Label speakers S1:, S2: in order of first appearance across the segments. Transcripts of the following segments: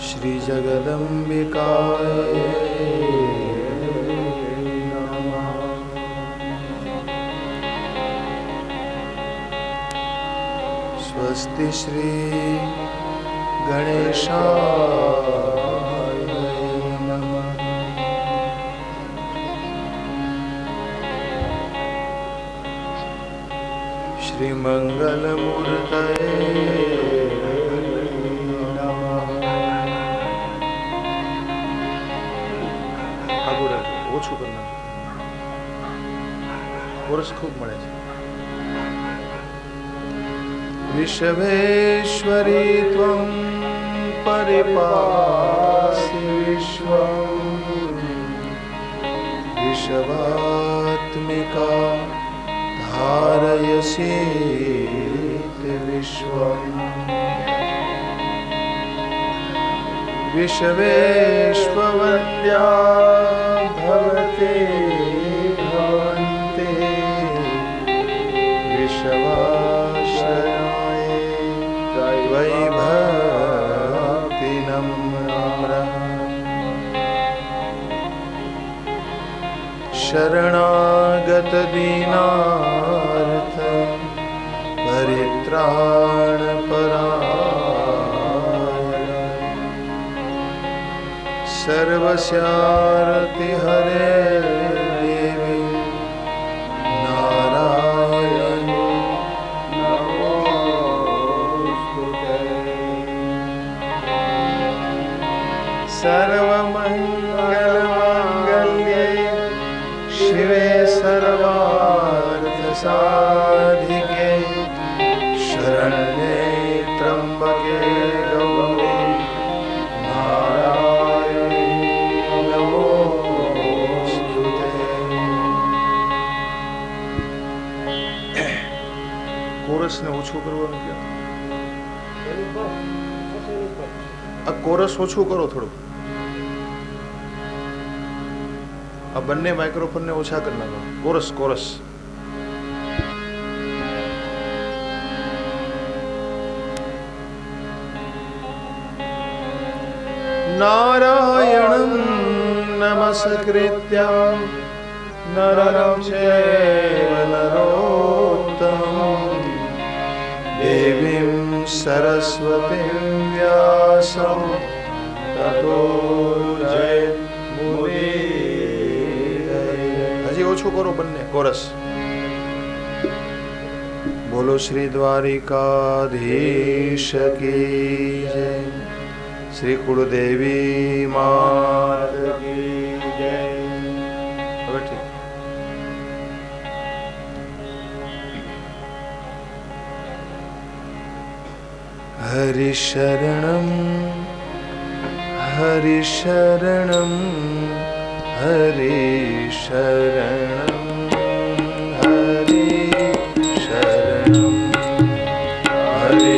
S1: श्री जगदम्बिकाय नमः। स्वस्ति श्री गणेशाय नमः। श्री मंगलमूर्तये ઓછું કરનાર વર્ષ ખૂબ મળે છે. વિશ્વેશ્વરી ત્વં પરિપાસી વિશ્વં વિશ્વાત્મિકા ધારયસી વિશ્વં વિશ્વેશ્વવંદ્યા भवते भवन्ते विश्वाश्रयाय त्वयि भक्ति नम्रः। शरणागत दीनार्थ परित्राण सर्वस्यार्ति हरे देवी नारायण नमोस्तुते। सर्वमंगलमांगल्ये शिवे सर्वार्थ साधिके शरण्ये त्र्यंबके गौरी કોરસ ને ઓછું કરવાનું કે આ કોરસ ઓછું કરો થોડું. આ બંને માઇક્રોફોન ને ઓછા કરી નાખો. કોરસ કોરસ નારાયણં નમસ્કૃત્ય નરં ચૈવ નરોત્તમં દેવીં સરસ્વતીં વ્યાસં તતો જયમુદીરયે. હજી ઓછું કરો બંને કોરસ. બોલો શ્રી દ્વારિકાધીશ કી જય. શ્રી કુળદેવી માત કી જય. હવે ઠીક. હરિ શરણમ હરિ શરણમ હરિ શરણમ હરિ શરણમ હરિ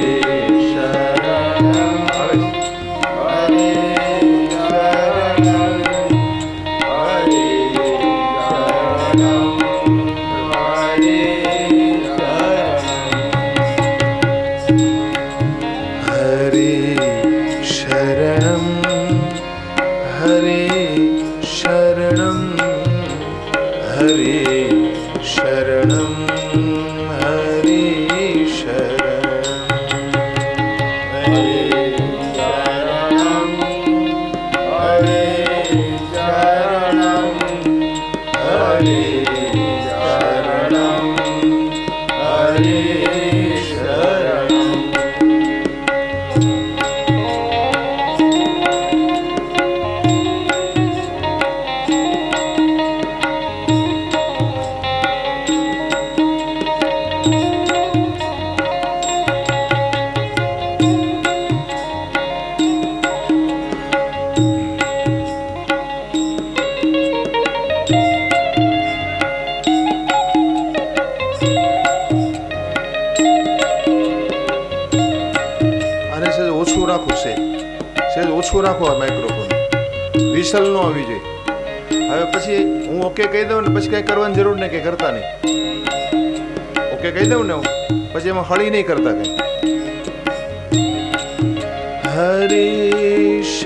S1: ઓછું રાખો આ માઇક્રોફોન. વિસલ નો આવી જોઈએ. હવે પછી હું ઓકે કહી દઉં ને પછી કઈ કરવાની જરૂર નહીં, કઈ કરતા નહીં. ઓકે કહી દઉં ને હું પછી એમાં હળી નહીં કરતા કઈ. હરિ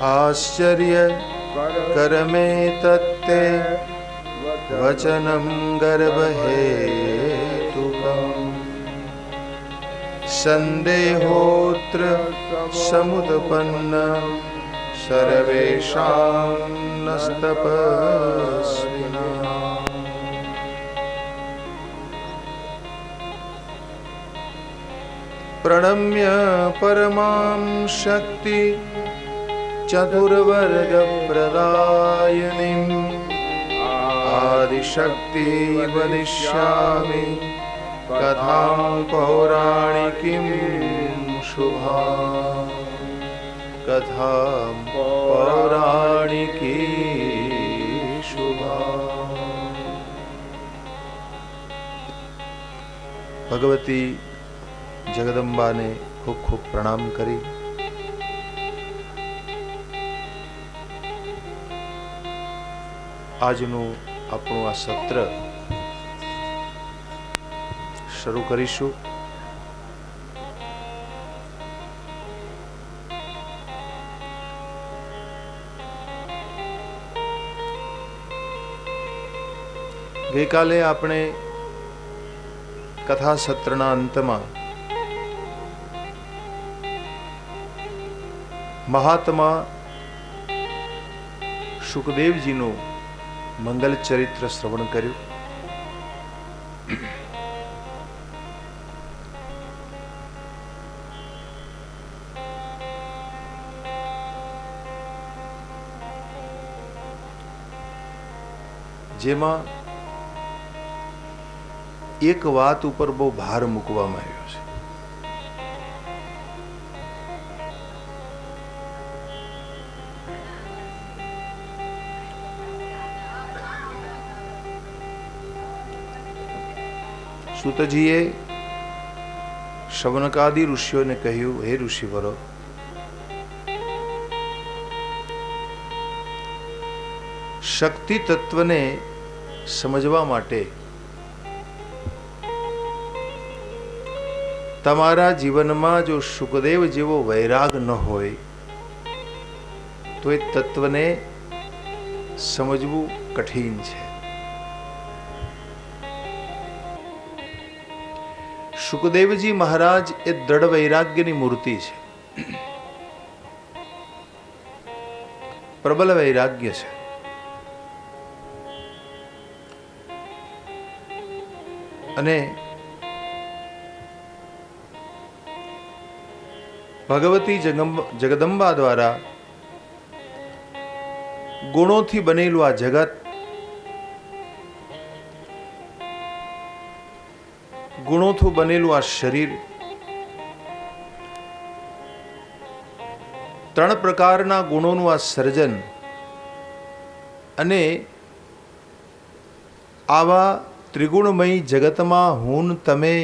S1: आश्चर्य करमे तत्ते वचनं गर्भहेतुकम् संदेहोत्र समुत्पन्न सर्वेषां नस्तपस्विनाम्। प्रणम्य परमां शक्ति चतुर्वर्ग प्रदायिनीं आदिशक्ति वदिष्यामि कथां पौराणिकीं शुभा कथां पौराणिकी शुभा। भगवती जगदंबा ने खूब खूब प्रणाम करी। આજનું આપણું આ સત્ર શરૂ કરીશું। ગઈકાલે આપણે કથા સત્રના અંતમાં મહાત્મા સુખદેવજીનું મંગલ ચરિત્ર શ્રવણ કર્યું। જેમાં એક વાત ઉપર બહુ ભાર મૂકવામાં આવ્યો છે। સુતજીએ શૌનકાદિ ઋષિઓને કહ્યું, હે ઋષિવરો, શક્તિ તત્વને સમજવા માટે તમારા જીવનમાં જો સુખદેવ જેવો વૈરાગ ન હોય તો એ તત્વને સમજવું કઠિન છે। સુખદેવજી મહારાજ એ દ્રઢ વૈરાગ્યની મૂર્તિ છે, પ્રબલ વૈરાગ્ય છે। અને ભગવતી જગદંબા દ્વારા ગુણોથી બનેલું આ જગત, ગુણોથી બનેલું આ શરીર, ત્રણ પ્રકારના ગુણોનું આ સર્જન અને આવા ત્રિગુણમય જગતમાં હું તમે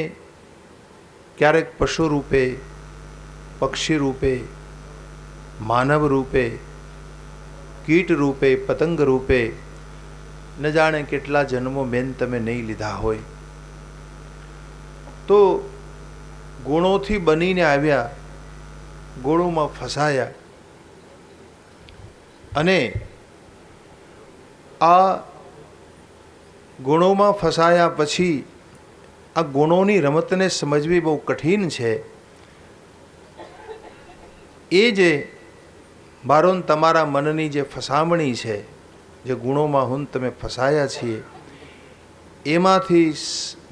S1: ક્યારેક પશુ રૂપે, પક્ષી રૂપે, માનવ રૂપે, કીટ રૂપે, પતંગ રૂપે ન જાણે કેટલા જન્મો બેન તમે નહીં લીધા હોય, તો ગુણોથી બનીને આવ્યા, ગુણોમાં ફસાયા અને આ ગુણોમાં ફસાયા પછી આ ગુણોની રમતને સમજવી બહુ કઠિન છે। એ જે મારો તમારા મનની જે ફસામણી છે, જે ગુણોમાં હું તમે ફસાયા છીએ, એમાંથી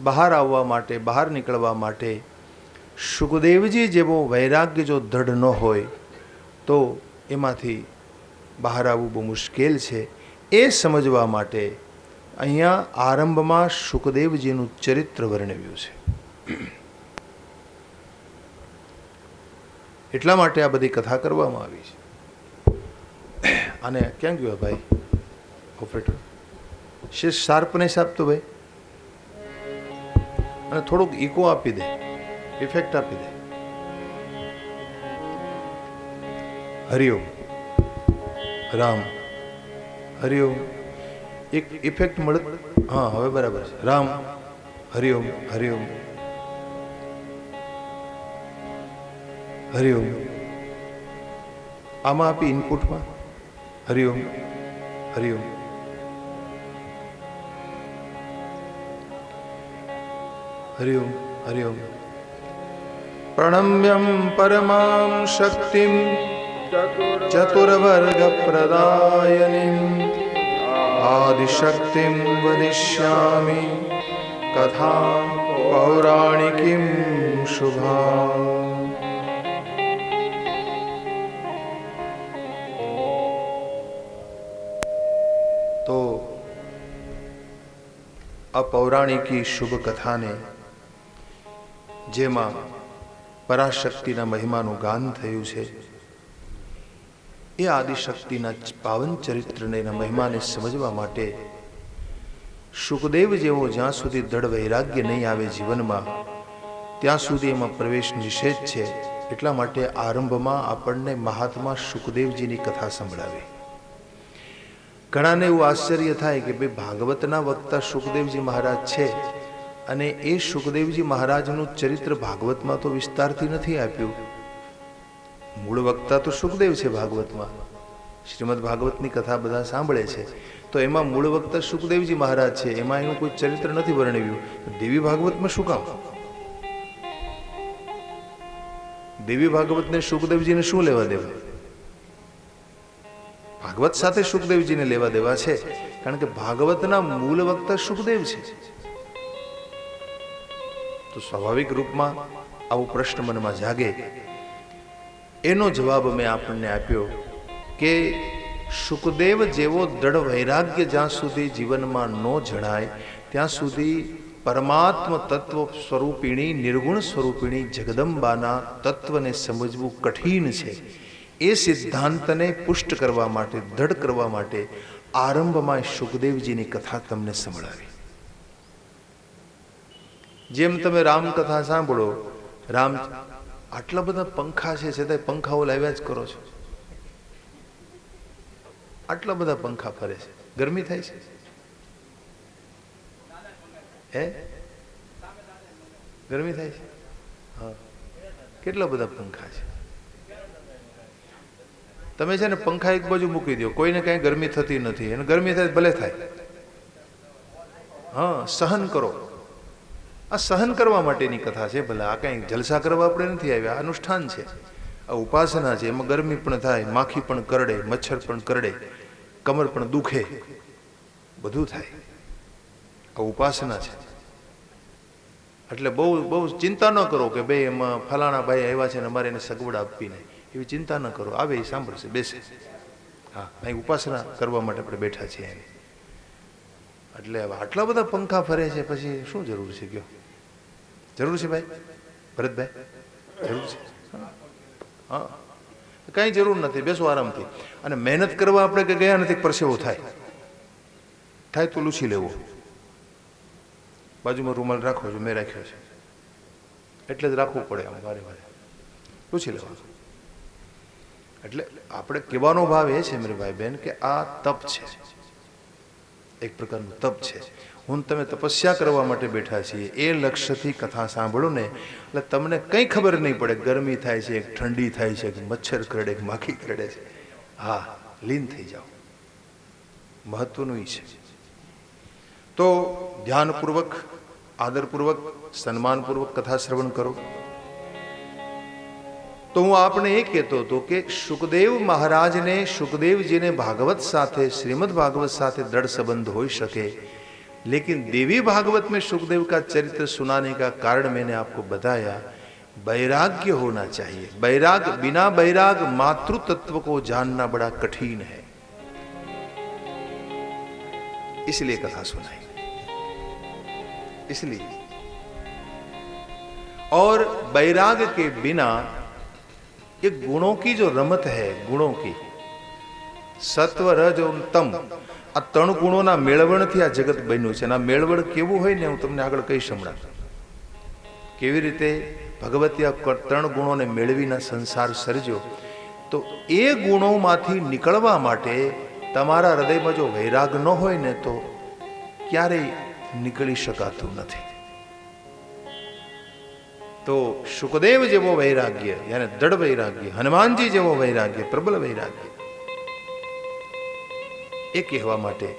S1: બહાર આવવા માટે, બહાર નીકળવા માટે સુખદેવજી જેવો વૈરાગ્ય જો દૃઢ ન હોય તો એમાંથી બહાર આવવું બહુ મુશ્કેલ છે। એ સમજવા માટે અહીંયા આરંભમાં સુખદેવજીનું ચરિત્ર વર્ણવ્યું છે। એટલા માટે આ બધી કથા કરવામાં આવી છે। આને ક્યાં ગયો ભાઈ ઓપરેટર? શેષ શાર્પનેસ આપતો ભાઈ, અને થોડુંક ઇકો આપી દે, ઇફેક્ટ આપી દે। હરિઓમ રામ, હરિઓમ એક ઇફેક્ટ મળે। હા હવે બરાબર છે। રામ હરિઓમ, હરિઓમ હરિઓમ આમાં આપી ઇનપુટમાં હરિઓમ હરિઓમ. હરિઓમ હરિઓમ. પ્રણમ્યમ પરમાં શક્તિમ ચતુર્વર્ગ પ્રદાયનીમ આદિશક્તિમ વદિષ્યામિ કથા પૌરાણિકીમ શુભા. તો આ પૌરાણિકી શુભ કથાને જેમાં પરાશક્તિના મહિમાનું ગાન થયું છે, એ આદિશક્તિના પાવન ચરિત્રને મહિમાને સમજવા માટે શુકદેવ જેવો જ્યાં સુધી દૃઢ વૈરાગ્ય નહીં આવે જીવનમાં, ત્યાં સુધી એમાં પ્રવેશ નિષેધ છે. એટલા માટે આરંભમાં આપણને મહાત્મા શુકદેવજીની કથા સંભળાવી. ઘણાને એવું આશ્ચર્ય થાય કે ભાઈ ભાગવતના વક્તા શુકદેવજી મહારાજ છે અને એ શુકદેવજી મહારાજનું ચરિત્ર ભાગવતમાં તો વિસ્તારથી નથી આપ્યું. મૂળ વક્તા તો શુકદેવ છે ભાગવતમાં, શ્રીમદ ભાગવતની કથા બધા સાંભળે છે, તો એમાં મૂળ વક્તા શુકદેવજી મહારાજ છે, એમાં એનું કોઈ ચરિત્ર નથી વર્ણવ્યું. દેવી ભાગવતમાં શું કામ? દેવી ભાગવતને શુકદેવજીને શું લેવા દેવા? ભાગવત સાથે શુકદેવજીને લેવા દેવા છે, કારણ કે ભાગવતના મૂળ વક્તા શુકદેવ છે. તો સ્વાભાવિક રૂપમાં આવો પ્રશ્ન મનમાં જાગે. એનો જવાબ મેં આપણને આપ્યો કે શુકદેવ જેવો દ્રઢ વૈરાગ્ય જ્યાં સુધી જીવનમાં ન જણાય ત્યાં સુધી પરમાત્મ તત્વ સ્વરૂપિણી નિર્ગુણ સ્વરૂપિણી જગદંબાના તત્વને સમજવું કઠિન છે. એ સિદ્ધાંતને પુષ્ટ કરવા માટે, દ્રઢ કરવા માટે આરંભમાં શુકદેવજીની કથા તમને સંભળાવી. જેમ તમે રામકથા સાંભળો, રામ આટલા બધા પંખા છે છતાંય પંખાઓ લાવ્યા જ કરો છો. આટલા બધા પંખા ફરે છે, ગરમી થાય છે? હે, ગરમી થાય છે? હા, કેટલા બધા પંખા છે. તમે છે ને પંખા એક બાજુ મૂકી દો, કોઈને કાંઈ ગરમી થતી નથી, અને ગરમી થાય ભલે થાય. હા, સહન કરો. આ સહન કરવા માટેની કથા છે. ભલે આ કાંઈ જલસા કરવા આપણે નથી આવ્યા, અનુષ્ઠાન છે, આ ઉપાસના છે. એમાં ગરમી પણ થાય, માખી પણ કરડે, મચ્છર પણ કરડે, કમર પણ દુખે, બધું થાય. આ ઉપાસના છે. એટલે બહુ બહુ ચિંતા ન કરો કે ભાઈ એમાં ફલાણા ભાઈ આવ્યા છે ને અમારે એને સગવડ આપવી નહીં, એવી ચિંતા ન કરો. આવે એ સાંભળશે, બેસે. હા, અહીં ઉપાસના કરવા માટે આપણે બેઠા છીએ એની. એટલે હવે આટલા બધા પંખા ફરે છે, પછી શું જરૂર છે? કયો, જરૂર છે ભાઈ ભરતભાઈ? જરૂર છે? હા, કાંઈ જરૂર નથી. બેસો આરામથી. અને મહેનત કરવા આપણે કે ગયા નથી, પરસેવો થાય થાય તો લૂછી લેવો. બાજુમાં રૂમાલ રાખો છો, મેં રાખ્યો છે એટલે જ રાખવું પડે. આમ વારે વારે લૂછી લેવા. એટલે આપણે કહેવાનો ભાવ એ છે મેરે ભાઈ બહેન કે આ તપ છે, એક પ્રકારનું તપ છે. હું તમે તપસ્યા કરવા માટે બેઠા છીએ એ લક્ષ્યથી કથા સાંભળો ને, એટલે તમને કંઈ ખબર નહીં પડે ગરમી થાય છે, ઠંડી થાય છે, મચ્છર કરડે, માખી કરડે છે. હા, લીન થઈ જાઓ. મહત્વનું એ છે. તો ધ્યાનપૂર્વક, આદરપૂર્વક, સન્માનપૂર્વક કથા શ્રવણ કરો. તો હું આપણે એ કહેતો હતો કે શુકદેવ મહારાજને, શુકદેવજીને ભાગवत સાથે, श्रीमद् भागवत સાથે दृढ़ संबंध हो सके, लेकिन देवी भागवत में शुकदेव का चरित्र सुनाने का कारण मैंने आपको बताया. वैराग्य होना चाहिए. वैराग, बिना वैराग मातृ तत्व को जानना बड़ा कठिन है, इसलिए कथा सुनाई. इसलिए और वैराग के बिना ये गुणों की जो रमत है, गुणों की सत्व, रज और तम, આ ત્રણ ગુણોના મેળવણથી આ જગત બન્યું છે. અને આ મેળવણ કેવું હોય ને હું તમને આગળ કહીશ હમણાં. કેવી રીતે ભગવતી આ ત્રણ ગુણોને મેળવીને સંસાર સર્જ્યો. તો એ ગુણોમાંથી નીકળવા માટે તમારા હૃદયમાં જો વૈરાગ ન હોય ને તો ક્યારેય નીકળી શકાતું નથી. તો સુખદેવ જેવો વૈરાગ્ય, યાને દૃઢ વૈરાગ્ય, હનુમાનજી જેવો વૈરાગ્ય, પ્રબળ વૈરાગ્ય, એ કહેવા માટે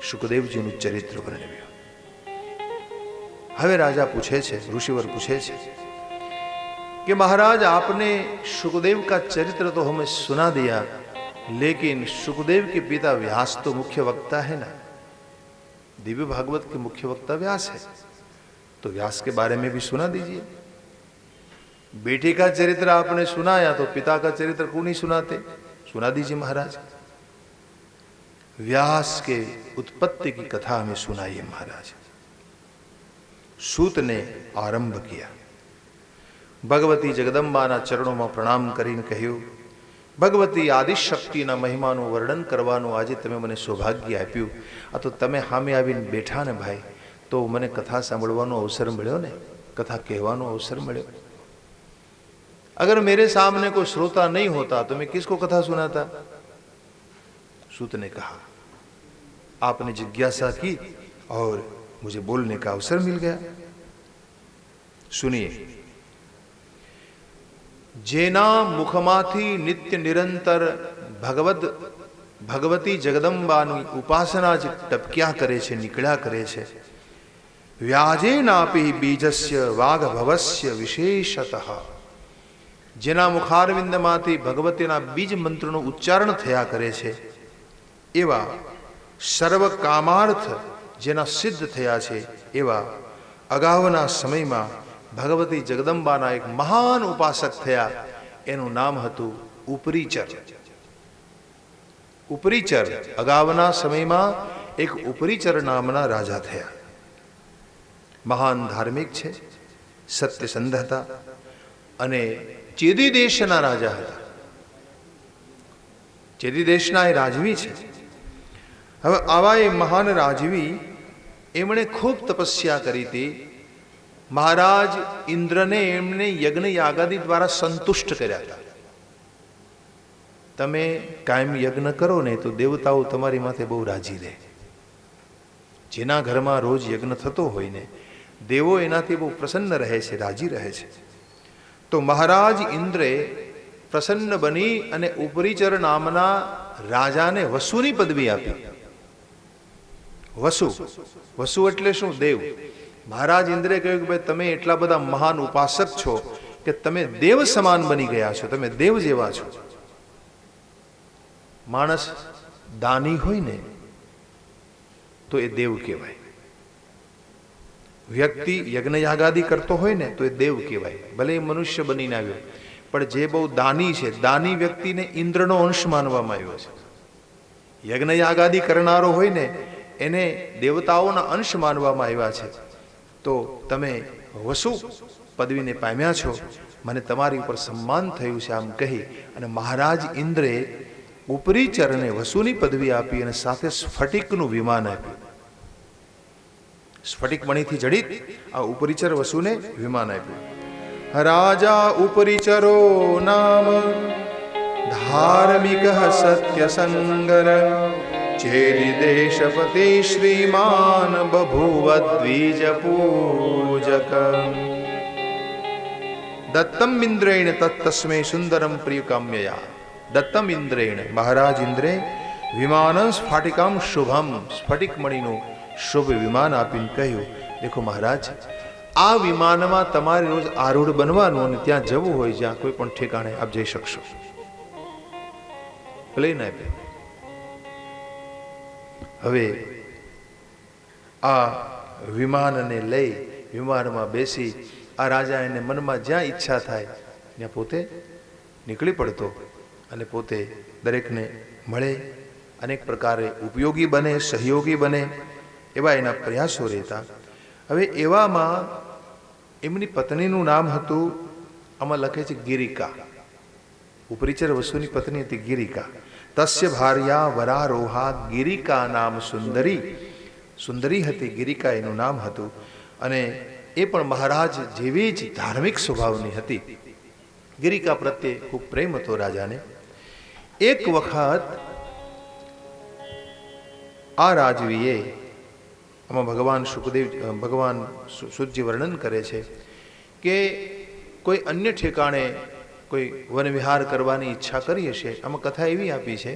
S1: સુખદેવજીનું ચરિત્ર વર્ણવ્યું. હવે રાજા પૂછે છે, ऋषिवर पूछे છે कि महाराज आपने सुखदेव का चरित्र तो हमें सुना दिया, लेकिन सुखदेव के पिता व्यास तो मुख्य वक्ता है ना, दिव्य भागवत के मुख्य वक्ता व्यास है, तो व्यास के बारे में भी सुना दीजिए. बेटे का चरित्र आपने सुनाया तो पिता का चरित्र क्यों नहीं सुनाते? सुना दीजिए महाराज. व्यास के उत्पत्ति की कथा हमें सुनाइए महाराज. सूत ने आरंभ किया. भगवती जगदंबाना चरणों में प्रणाम करीने કહ્યું, ભગવતી આદિશક્તિના મહિમાનું વર્ણન કરવાનું આજે તમે મને સૌભાગ્ય આપ્યું. આ તો તમે સામે આવીને બેઠા ને ભાઈ, તો મને કથા સાંભળવાનો અવસર મળ્યો ને, કથા કહેવાનો અવસર મળ્યો. अगर मेरे सामने कोई श्रोता नहीं होता तो मैं किसको कथा सुनाता? सूत ने कहा, आपने जिज्ञासा की और मुझे बोलने का अवसर मिल गया. सुनिए, जेना मुखमाथी नित्य निरंतर भगवती जगदंबानी उपासना ज टपक्या करे छे, निकळ्या करे छे, व्याजेनापि बीजस्य वाग्भवस्य विशेषतः, जेना मुखारविंदमांथी भगवतीना बीज मंत्रनो उच्चारण थया करे छे, एवा सर्व कामार्थ जेना सिद्ध थया छे, एवा अगावना समयमां भगवती जगदंबाना एक महान उपासक थया. एनु नाम हतुं उपरीचर. उपरीचर अगावना समयमां एक उपरीचर नामना राजा थया. महान धार्मिक छे, सत्यसंध हता अने चेदी देशना राजा हता. चेदी देशना ए राजवी छे. हवे आवा ए महान राजवी एमणे खूब तपस्या करी थी. महाराज इंद्र ने एमने यज्ञ यागादि द्वारा संतुष्ट कर्या था. तमे कायम यज्ञ करो ने तो देवताओं तमारी माथे बहु राजी रहे. जेना घरमां रोज यज्ञ थतो होय ने देवो एनाथी बहु प्रसन्न रहे छे, राजी रहे छे. तो महाराज इंद्रे प्रसन्न बनी अने उपरीचर नामना राजाने वसुनी पदवी आपी. वसु, वसु एटले शुं? देव. महाराज इंद्रे કહ્યું કે ભાઈ તમે એટલા બધા મહાન ઉપાસક છો કે તમે દેવ સમાન બની ગયા છો, તમે દેવ જેવા છો. માણસ દાની હોય ને તો એ દેવ કહેવાય. વ્યક્તિ યજ્ઞયાગાદિ કરતો હોય ને તો એ દેવ કહેવાય, ભલે એ મનુષ્ય બનીને આવ્યો. પણ જે બહુ દાની છે, દાની વ્યક્તિને ઇન્દ્રનો અંશ માનવામાં આવ્યો છે. યજ્ઞયાગાદિ કરનારો હોય ને એને દેવતાઓના અંશ માનવામાં આવ્યા છે. તો તમે વસુ પદવીને પામ્યા છો, મને તમારી ઉપર સન્માન થયું છે, આમ કહી અને મહારાજ ઇન્દ્રે ઉપરીચરને વસુની પદવી આપી અને સાથે સ્ફટિકનું વિમાન આપ્યું. સ્ફટિક મણીથી જડિત આ ઉપરીચર વસુને વિમાન આપ્યું. રાજા ઉપરીચરો નામ ધાર્મિક સત્યસંગર, चेदि देशपति श्रीमान बभूव द्विज पूजक. दत्तम इंद्रेण तत्तस्मै सुंदरम प्रिय काम्यया. दत्तम इंद्रेण, महाराज इंद्रे विमान स्फाटिकाम शुभम, स्फटिक मणिनु शुभ विमान आपीने कह્યું, देखो महाराज आ विमाનમાં તમારે રોજ આરૂઢ બનવાનું અને ત્યાં જવું હોય જ્યાં કોઈ પણ ઠેકાણે આપ જઈ શકશો. પ્લેન આપ્યું. હવે આ વિમાનને લઈ વિમાનમાં બેસી આ રાજા એને મનમાં જ્યાં ઈચ્છા થાય ત્યાં પોતે નીકળી પડતો અને પોતે દરેકને મળે, અનેક પ્રકારે ઉપયોગી બને, સહયોગી બને, એવા એના પ્રયાસો રહેતા. હવે એવામાં એમની પત્નીનું નામ હતું, આમાં લખે છે ગિરિકા. ઉપરીચર વસુની પત્ની હતી ગિરિકા. तस्य भार्या वरारोहा गिरिका नाम सुंदरी. सुंदरी हती गिरिका एनु नाम हतुं अने ए पण महाराज जेवी ज धार्मिक स्वभावनी हती. गिरिका प्रत्ये खूब प्रेम हतो राजाने. एक वखत आ राजवीए आमां भगवान सुखदेव भगवान सूतजी वर्णन करे छे के કોઈ અન્ય ઠેકાણે કોઈ વનવિહાર કરવાની ઈચ્છા કરી હશે. આમાં કથા એવી આપી છે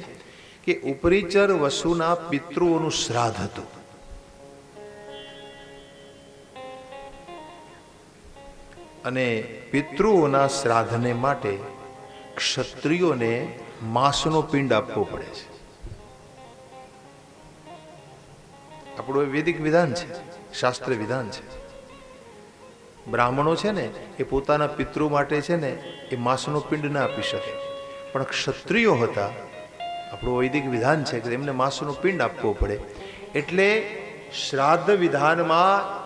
S1: કે ઉપરીચર વસુના પિતૃઓનું શ્રાદ્ધ હતું. અને પિતૃઓના શ્રાદ્ધને માટે ક્ષત્રિયોને માંસનો પિંડ આપવો પડે છે. આપણું વૈદિક વિધાન છે, શાસ્ત્ર વિધાન છે. બ્રાહ્મણો છે ને એ પોતાના પિતૃ માટે છે ને એ માંસનો પિંડ ના આપી શકે, પણ ક્ષત્રિયો હતા, આપણું વૈદિક વિધાન છે કે એમને માંસનો પિંડ આપવો પડે. એટલે શ્રાદ્ધ વિધાનમાં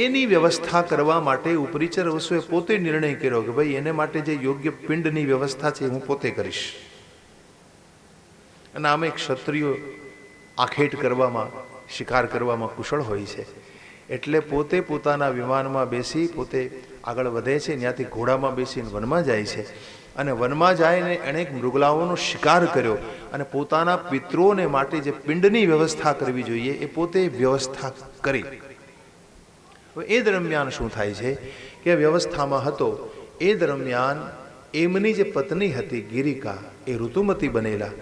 S1: એની વ્યવસ્થા કરવા માટે ઉપરીચર વસુએ પોતે નિર્ણય કર્યો કે ભાઈ એને માટે જે યોગ્ય પિંડની વ્યવસ્થા છે હું પોતે કરીશ. અને આમે ક્ષત્રિયો આખેટ કરવામાં, શિકાર કરવામાં કુશળ હોય છે. એટલે પોતે પોતાના વિમાનમાં બેસી પોતે આગળ વધે છે, ત્યાંથી ઘોડામાં બેસીને વનમાં જાય છે. અને વનમાં જઈને એણે એક મૃગલાઓનો શિકાર કર્યો અને પોતાના પિતૃઓને માટે જે પિંડની વ્યવસ્થા કરવી જોઈએ એ પોતે વ્યવસ્થા કરી. હવે એ દરમિયાન શું થાય છે કે વ્યવસ્થામાં હતો એ દરમિયાન એમની જે પત્ની હતી ગિરિકા એ ઋતુમતી બનેલા.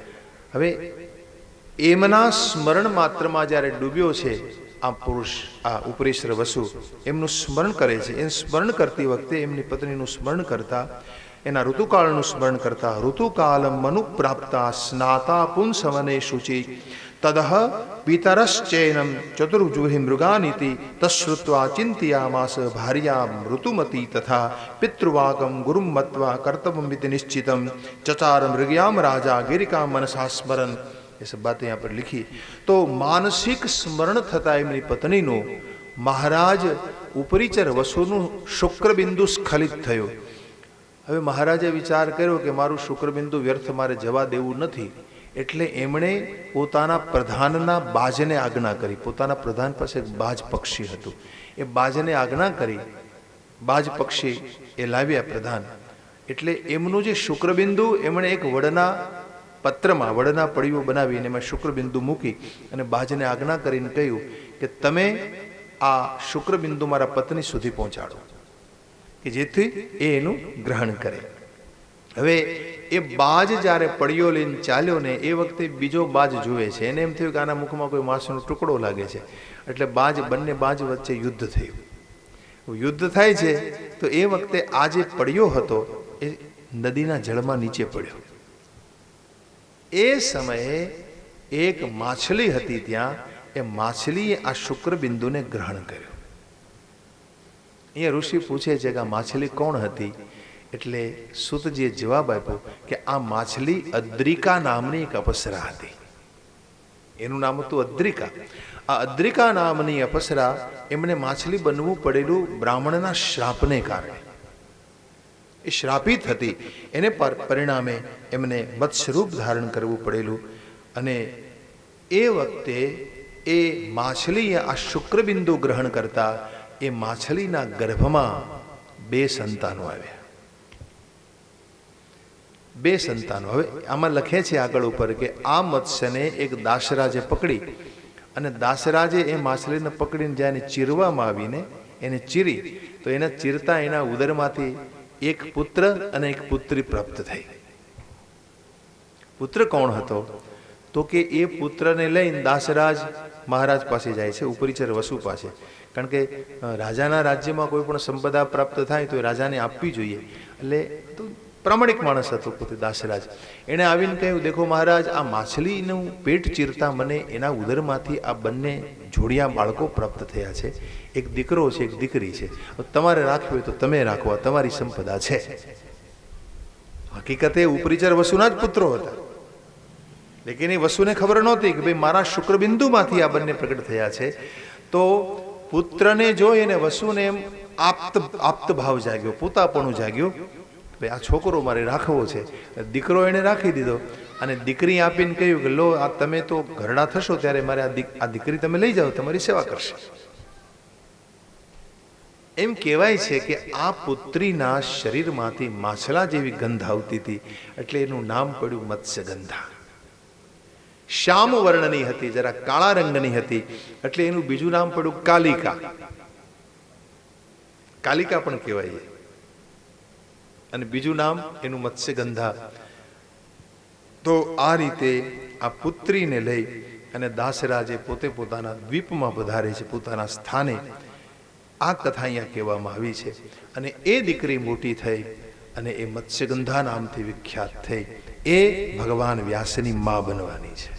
S1: હવે એમના સ્મરણ માત્રમાં જ્યારે ડૂબ્યો છે આ પુરુષ, આ ઉપરીશ્ર વસુ એમનું સ્મરણ કરે છે. એ સ્મરણ કરતી વખતે એમની પત્નીનું સ્મરણ કરતા, એના ઋતુકાળનું સ્મરણ કરતા, ઋતુકાલમ મનુપ્રાપ્તા સ્નાતા પુંસવને શુચિ તદહ પિતરશ્ચૈનમ ચતુર્જુહિ મૃગાનીતિ તશ્રુત્વા ચિંતયામાસ ભાર્યામ ઋતુમતી તથા પિતૃવાકમ ગુરુમ મત્વા કર્તવ્યમિતિ નિશ્ચિતમ ચચાર મૃગ્યામ રાજા ગિરિકા મનસા સ્મરન. એ સબ બાतें यहाँ पर लिखी. तो मानसिक स्मरण થતા એમની પત્નીનું મહારાજ ઉપરીચર વસુનું શુક્રબિંદુ સ્ખલિત થયું. હવે મહારાજે વિચાર કર્યો કે મારું શુક્રબિંદુ વ્યર્થ મારે જવા દેવું નથી. એટલે એમણે પોતાના પ્રધાનના બાજને આજ્ઞા કરી. પોતાના પ્રધાન પાસે એક બાજ પક્ષી હતું, એ બાજને આજ્ઞા કરી. બાજ પક્ષી એ લાવ્યા પ્રધાન. એટલે એમનું જે શુક્રબિંદુ એમણે એક વડના પત્રમાં, વડના પડીઓ બનાવીને એમાં શુક્રબિંદુ મૂકી અને બાજને આજ્ઞા કરીને કહ્યું કે તમે આ શુક્રબિંદુ મારા પત્ની સુધી પહોંચાડો કે જેથી એ એનું ગ્રહણ કરે. હવે એ બાજ જ્યારે પડીઓ લઈને ચાલ્યો ને એ વખતે બીજો બાજ જુએ છે. એને એમ થયું કે આના મુખમાં કોઈ માંસનો ટુકડો લાગે છે. એટલે બંને બાજ વચ્ચે યુદ્ધ થયું. યુદ્ધ થાય છે તો એ વખતે આ જે પડ્યો હતો એ નદીના જળમાં નીચે પડ્યો. એ સમયે એક માછલી હતી ત્યાં, એ માછલીએ આ શુક્રબિંદુને ગ્રહણ કર્યું. અહીંયા ઋષિ પૂછે છે કે આ માછલી કોણ હતી? એટલે સુતજીએ જવાબ આપ્યો કે આ માછલી અદ્રિકા નામની એક અપ્સરા હતી. એનું નામ હતું અદ્રિકા. આ અદ્રિકા નામની અપ્સરા એમને માછલી બનવું પડેલું બ્રાહ્મણના શ્રાપને કારણે. એ શ્રાપિત હતી, એને પરિણામે એમને મત્સ્યરૂપ ધારણ કરવું પડેલું. અને એ વખતે એ માછલીએ આ શુક્રબિંદુ ગ્રહણ કરતા એ માછલીના ગર્ભમાં 2 સંતાનો આવ્યા. 2 સંતાનો. હવે આમાં લખે છે આગળ ઉપર કે આ મત્સ્યને એક દાસરાજે પકડી અને દાસરાજે એ માછલીને પકડીને જ્યારે ચીરવામાં આવીને એને ચીરી તો એને ચીરતા એના ઉદરમાંથી એક પુત્ર અને એક પુત્રી પ્રાપ્ત થઈ. પુત્ર કોણ હતો? તો કે એ પુત્રને લઈને દાસરાજ મહારાજ પાસે જાય છે, ઉપરીચર વસુ પાસે. કારણ કે રાજાના રાજ્યમાં કોઈ પણ સંપદા પ્રાપ્ત થાય તો એ રાજાને આપવી જોઈએ. એટલે તો પ્રામાણિક માણસ હતો પોતે દાસરાજ. એણે આવીને કહ્યું, દેખો મહારાજ, આ માછલીનું પેટ ચીરતા મને એના ઉદરમાંથી આ બંને જોડિયા બાળકો પ્રાપ્ત થયા છે. એક દીકરો છે, એક દીકરી છે. તમારે રાખવી હોય તો તમે રાખવા, તમારી સંપદા છે. હકીકતે ઉપરીચર વસુના જ પુત્રો હતા, લેકિન એ વસુને ખબર નહોતી કે ભાઈ મારા શુક્રબિંદુમાંથી આ બંને પ્રગટ થયા છે. તો પુત્રને જોઈ અને વસુને એમ આપ્ત ભાવ જાગ્યો, પોતાપણું જાગ્યું. ભાઈ આ છોકરો મારે રાખવો છે. દીકરો એને રાખી દીધો અને દીકરી આપીને કહ્યું કે લો, આ તમે તો ઘરડા થશો ત્યારે મારે આ દીકરી તમે લઈ જાઓ, તમારી સેવા કરશે. એમ કહેવાય છે કે આ પુત્રીના શરીરમાંથી માછલા જેવી ગંધ આવતી હતી, એટલે એનું નામ પડ્યું મત્સ્યગંધા. શ્યામ વર્ણની હતી, જરા કાળા રંગની હતી, એટલે એનું બીજું નામ પડ્યું કાલિકા. કાલિકા પણ કહેવાય. અને બીજું નામ એનું મત્સ્યગંધા. તો આ રીતે આ પુત્રીને લઈ અને દાસરાજે પોતે પોતાના દ્વીપમાં પધારે છે, પોતાના સ્થાને. આ કથા અહીંયા કહેવામાં આવી છે. અને એ દીકરી મોટી થઈ અને એ મત્સ્યગંધા નામથી વિખ્યાત થઈ. એ ભગવાન વ્યાસની મા બનવાની છે.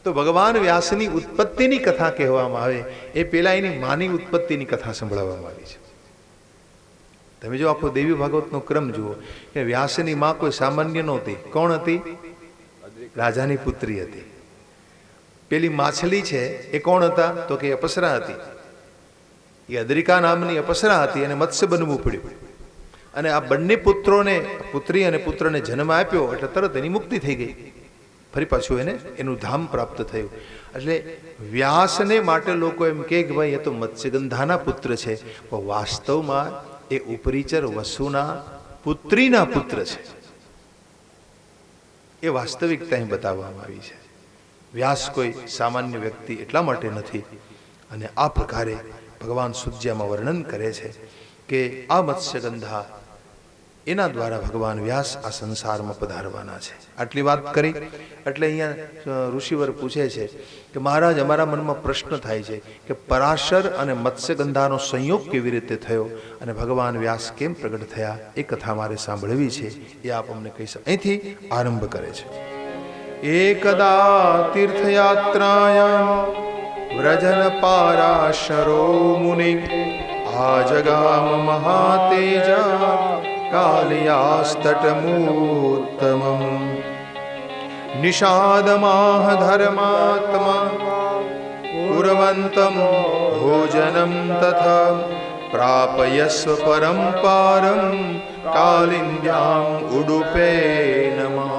S1: તો ભગવાન વ્યાસની ઉત્પત્તિની કથા કહેવામાં આવે એ પેલા એની માની ઉત્પત્તિની કથા સંભળાવવામાં આવી છે. તમે જો આખો દેવી ભાગવતનો ક્રમ જુઓ કે વ્યાસની માં કોઈ સામાન્ય નહોતી. કોણ હતી? રાજાની પુત્રી હતી. પેલી માછલી છે એ કોણ હતા? તો કે અપસરા હતી. એ અદ્રિકા નામની અપસરા હતી અને મત્સ્ય બનવું પડ્યું. અને આ બંને પુત્રોને, પુત્રી અને પુત્રને જન્મ આપ્યો એટલે તરત એની મુક્તિ થઈ ગઈ. ફરી પાછું એને એનું ધામ પ્રાપ્ત થયું. એટલે વ્યાસને માટે લોકો એમ કહે કે ભાઈ એ તો મત્સ્યગંધાના પુત્ર છે, પણ વાસ્તવમાં એ ઉપરીચર વસુના પુત્રીના પુત્ર છે. એ વાસ્તવિકતા અહીં બતાવવામાં આવી છે. વ્યાસ કોઈ સામાન્ય વ્યક્તિ એટલા માટે નથી. અને આ પ્રકારે ભગવાન સુજ્યામાં વર્ણન કરે છે કે આ મત્સ્યગંધા એના દ્વારા ભગવાન વ્યાસ આ સંસારમાં પધારવાના છે. આટલી વાત કરી એટલે અહીંયા ઋષિવર પૂછે છે કે મહારાજ, અમારા મનમાં પ્રશ્ન થાય છે કે પરાશર અને મત્સ્યગંધાનો સંયોગ કેવી રીતે થયો અને ભગવાન વ્યાસ કેમ પ્રગટ થયા, એ કથા મારે સાંભળવી છે. એ આપ અમને કહી શકો. અહીંથી આરંભ કરે છે. એકદા તીર્થયાત્રાયામ વ્રજન પારાશરો મુનિ આજગામ મહાતેજા કાલિયાસ્તટમૂત્તમં નિષાદમાહ ધર્માત્મા કુર્વન્તં ભોજનં તથા પ્રાપયસ્વ પરં પારં કાલિંદ્યાં ઉડુપે નમઃ.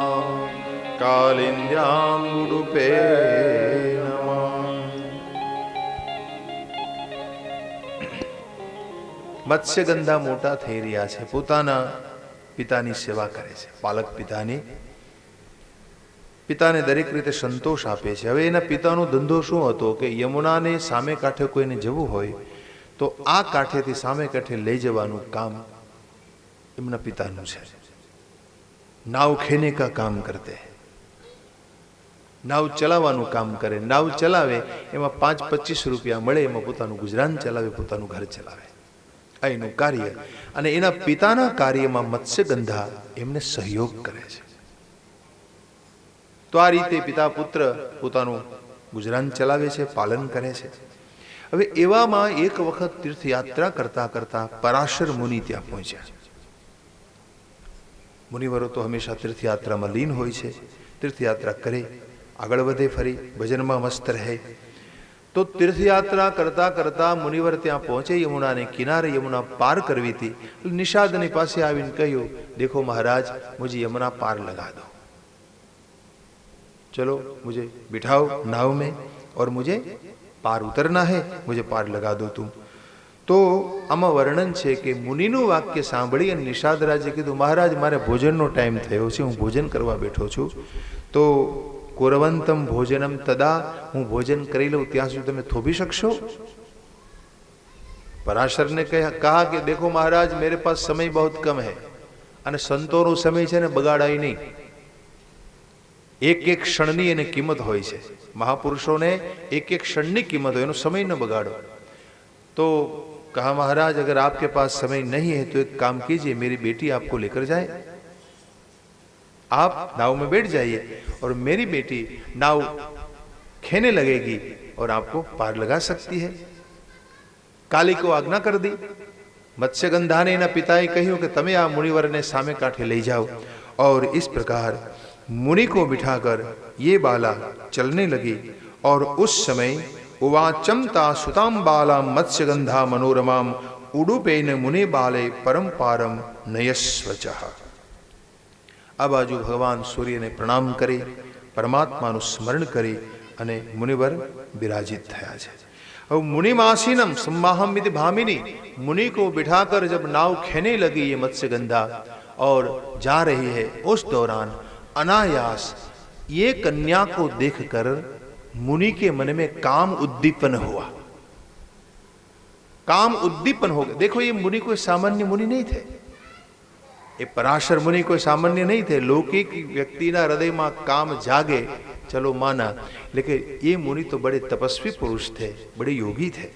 S1: કાલિંદ્યાં ઉડુપે નમઃ. મત્સ્યગંધા મોટા થઈ રહ્યા છે, પોતાના પિતાની સેવા કરે છે. પાલક પિતાને દરેક રીતે સંતોષ આપે છે. હવે એના પિતાનો ધંધો શું હતો કે યમુનાને સામે કાંઠે કોઈને જવું હોય તો આ કાંઠેથી સામે કાંઠે લઈ જવાનું કામ એમના પિતાનું છે. નાવ ખેને કા કામ કરતે, નાવ ચલાવવાનું કામ કરે. નાવ ચલાવે એમાં 5-25 રૂપિયા મળે, એમાં પોતાનું ગુજરાન ચલાવે, પોતાનું ઘર ચલાવે. આ એનું કાર્ય. અને એના પિતાના કાર્યમાં મત્સ્યગંધા એમને સહયોગ કરે છે. તો આ રીતે પિતા પુત્ર પોતાનું ગુજરાન ચલાવે છે, પાલન કરે છે. હવે એવામાં એક વખત તીર્થયાત્રા કરતા કરતા પરાશર મુનિ ત્યાં પહોંચ્યા. મુનિવરો તો હંમેશા તીર્થયાત્રામાં લીન હોય છે. તીર્થયાત્રા કરે, આગળ વધે, ફરી ભજનમાં મસ્ત રહે. તો તીર્થયાત્રા કરતા કરતા મુનિવર ત્યાં પહોંચે યમુનાને કિનારે. યમુના પાર કરવી હતી. નિષાદની પાસે આવીને કહ્યું, દેખો મહારાજ, મુझे यमुना पार लगा दो, चलो मुझे बिठाओ नाव में और मुझे पार उतरना है, मुझे पार लगा दो तुम. તો આમાં વર્ણન છે કે મુનિનું વાક્ય સાંભળી અને નિષાદ રાજે કીધું, મહારાજ મારે ભોજનનો ટાઈમ થયો છે, હું ભોજન કરવા બેઠો છું. તો કુર્વંતમ ભોજનમ તદા, હું ભોજન કરી લઉં ત્યાં સુધી તમે થોભી શકશો? પરાશરને કહા કે દેખો મહારાજ, मेरे पास समय बहुत कम है. અને સંતોનો સમય છે ને બગાડાય નહીં. એક એક ક્ષણની એને કિંમત હોય છે. મહાપુરુષોને એક એક ક્ષણની કિંમત હોય, એનો સમય ન બગાડો. तो कहा महाराज, अगर आपके पास समय नहीं है तो एक काम कीजिए, मेरी बेटी आपको लेकर जाए, आप नाव में बैठ जाइए और मेरी बेटी नाव खेने लगेगी और आपको पार लगा सकती है. काली को आज्ञा कर दी. मत्स्यगंधा ने एना पिताए કહ્યું કે તમે આ મુનિવરને સામે કાંઠે લઈ જાઓ. और इस प्रकार मुनि को बिठाकर ये बाला चलने लगी. और उस समय उवाचमता सुताम बाला मत्स्यगंधा मनोरमाम उडुपेन मुनि बाले परम पारम नयस्वच. આ બાજુ ભગવાન સૂર્યને પ્રણામ કરી, પરમાત્માનું સ્મરણ કરી અને મુનિવર બિરાજિત થયા છે. अब मुनिमासीनम सम्माहमित भामिनी, मुनि को बिठाकर जब नाव खेने लगी ये मत्स्यगंधा और जा रही है, उस दौरान अनायास ये कन्या को देखकर मुनि के मन में काम उद्दीपन हुआ. काम उद्दीपन हो गया. देखो ये मुनि कोई सामान्य मुनि नहीं थे. એ પરાશર મુનિ કોઈ સામાન્ય નહીં थे। लौकिक व्यक्तिના હૃદયમાં કામ જાગે चलो माना, लेकिन ये मुनि तो बड़े तपस्वी पुरुष थे, बड़े योगी थे।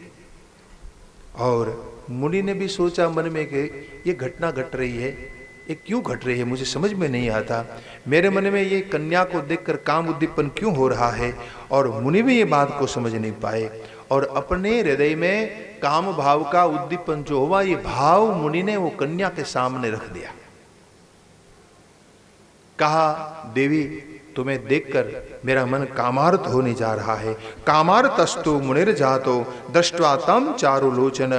S1: और मुनि ने भी सोचा मन में कि ये घटना घट रही है, ये क्यों घट रही है, मुझे समझ में नहीं आता। मेरे मन में ये कन्या को देखकर काम उद्दीपन क्यों हो रहा है। और मुनि भी ये बात को समझ नहीं पाए और अपने हृदय में काम भाव का उद्दीपन जो हुआ, ये भाव मुनि ने वो कन्या के सामने रख दिया। कहा, देवी तुम्हें देखकर मेरा मन कामार्थ होने जा रहा है। कामार्तस्तु मुनिर जातो दृष्ट्वा तम चारु लोचन।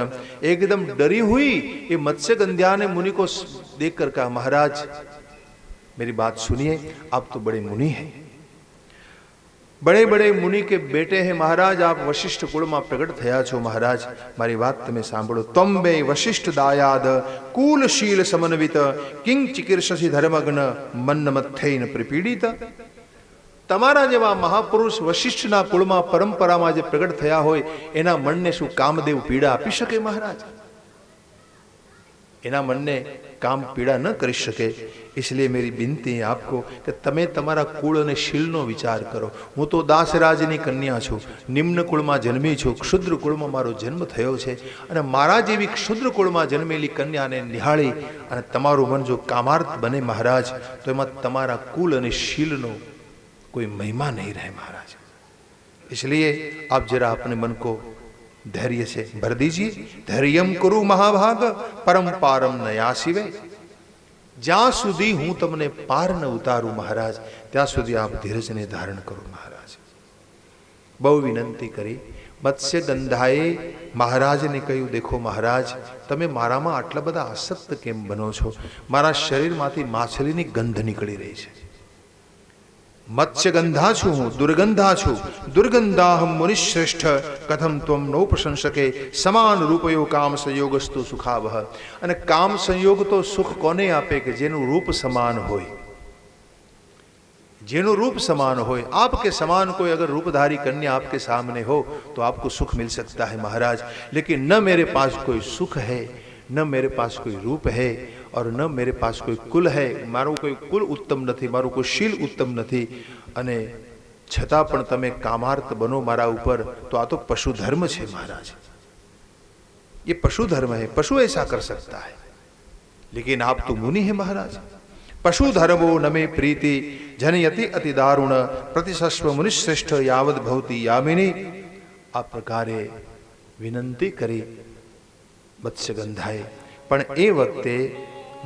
S1: एकदम डरी हुई ये मत्स्यगंध्या ने मुनि को देखकर कहा, महाराज मेरी बात सुनिए, आप तो बड़े मुनि हैं, बड़े बड़े मुनि के बेटे हैं महाराज, आप वशिष्ठ कुल में प्रगट थया छो। महाराज मारी बात तमे सांभळो। तम बे वशिष्ठ दायाद कूलशील समन्वित किंग चिकीर्षसि धर्मग्न मन मथेन प्रपीड़ित। तमारा जेवा महापुरुष वशिष्ठना कुलमा परंपरामां जे प्रगट थया होय एना मनने शुं कामदेव पीड़ा आपी शके महाराज? एना मनने काम पीड़ा न करी शके। इसलिए मेरी विनती है आपको कि तमे तमारा कुल अने शीलनो विचार करो। हूँ तो दासराजनी कन्या छूं, निम्न कुलमां जन्मी छूं, क्षुद्र कुलमां मारो जन्म थयो छे अने मारा जेवी क्षुद्र कुलमां जन्मेली कन्याने निहाળી अने तमारुं मन जो कामार्थ बने महाराज, तो एमां तमारा कुल अने शीलनो कोई महिमा नहीं रहे महाराज। इसलिए आप जरा अपने मन को धैर्य से भर दीजिए। धैर्यम कुरु महाभाग परम पारम नया शिवे। ज्यां सुधी हूं तमने पार न उतारू महाराज, त्या सुधी आप धीरज ने धारण करो महाराज। बहु विनंती करी। मत्स्य गंधाए महाराज ने कह્યું, देखो महाराज तमे मारामां आटला बधा आसक्त केम बनो छो? मारा शरीरमांथी माछलीनी गंध निकળી रही छे। मत्स्य गंधा छु हूँ, दुर्गंधा छु, दुर्गंधाहम मुनिश्रेष्ठ कथम त्वम नो प्रशंसके समान रूपयो काम संयोगस्तु सुखावह। अने काम संयोग तो सुख कोने आपे के जेनु रूप समान होय, जेनु रूप समान होय। आपके समान कोई अगर रूपधारी कन्या आपके सामने हो तो आपको सुख मिल सकता है महाराज, लेकिन न मेरे पास कोई सुख है, न मेरे पास कोई रूप है और न मेरे पास कोई कुल है। मारो कोई कुल उत्तम नहीं, मारो कोई शील उत्तम नहीं, अने छतां पण तमे कामार्थ बनो मारा ऊपर, तो आ तो पशु धर्म है महाराज। ये पशु धर्म है, पशु ऐसा कर सकता है, लेकिन आप तो मुनि है महाराज। पशु धर्मो नमे प्रीति जनयति अति दारुण प्रतिशस्व मुनिश्रेष्ठ यावद भवति यामिनी। आ प्रकारे विनंती करी मत्स्यगंधाए। पण ए वक्ते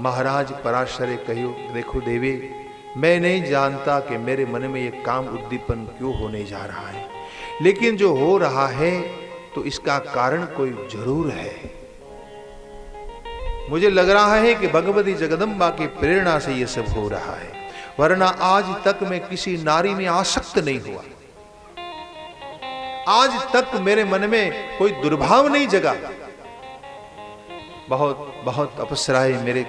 S1: महाराज पराशरे कह્યું, देखो देवी मैं नहीं जानता कि मेरे मन में ये काम उद्दीपन क्यों होने जा रहा है, लेकिन जो हो रहा है तो इसका कारण कोई जरूर है। मुझे लग रहा है कि भगवती जगदम्बा की प्रेरणा से ये सब हो रहा है, वरना आज तक मैं किसी नारी में आसक्त नहीं हुआ। आज तक मेरे मन में कोई दुर्भाव नहीं जगा। बहुत बहुत अपसराएं मेरे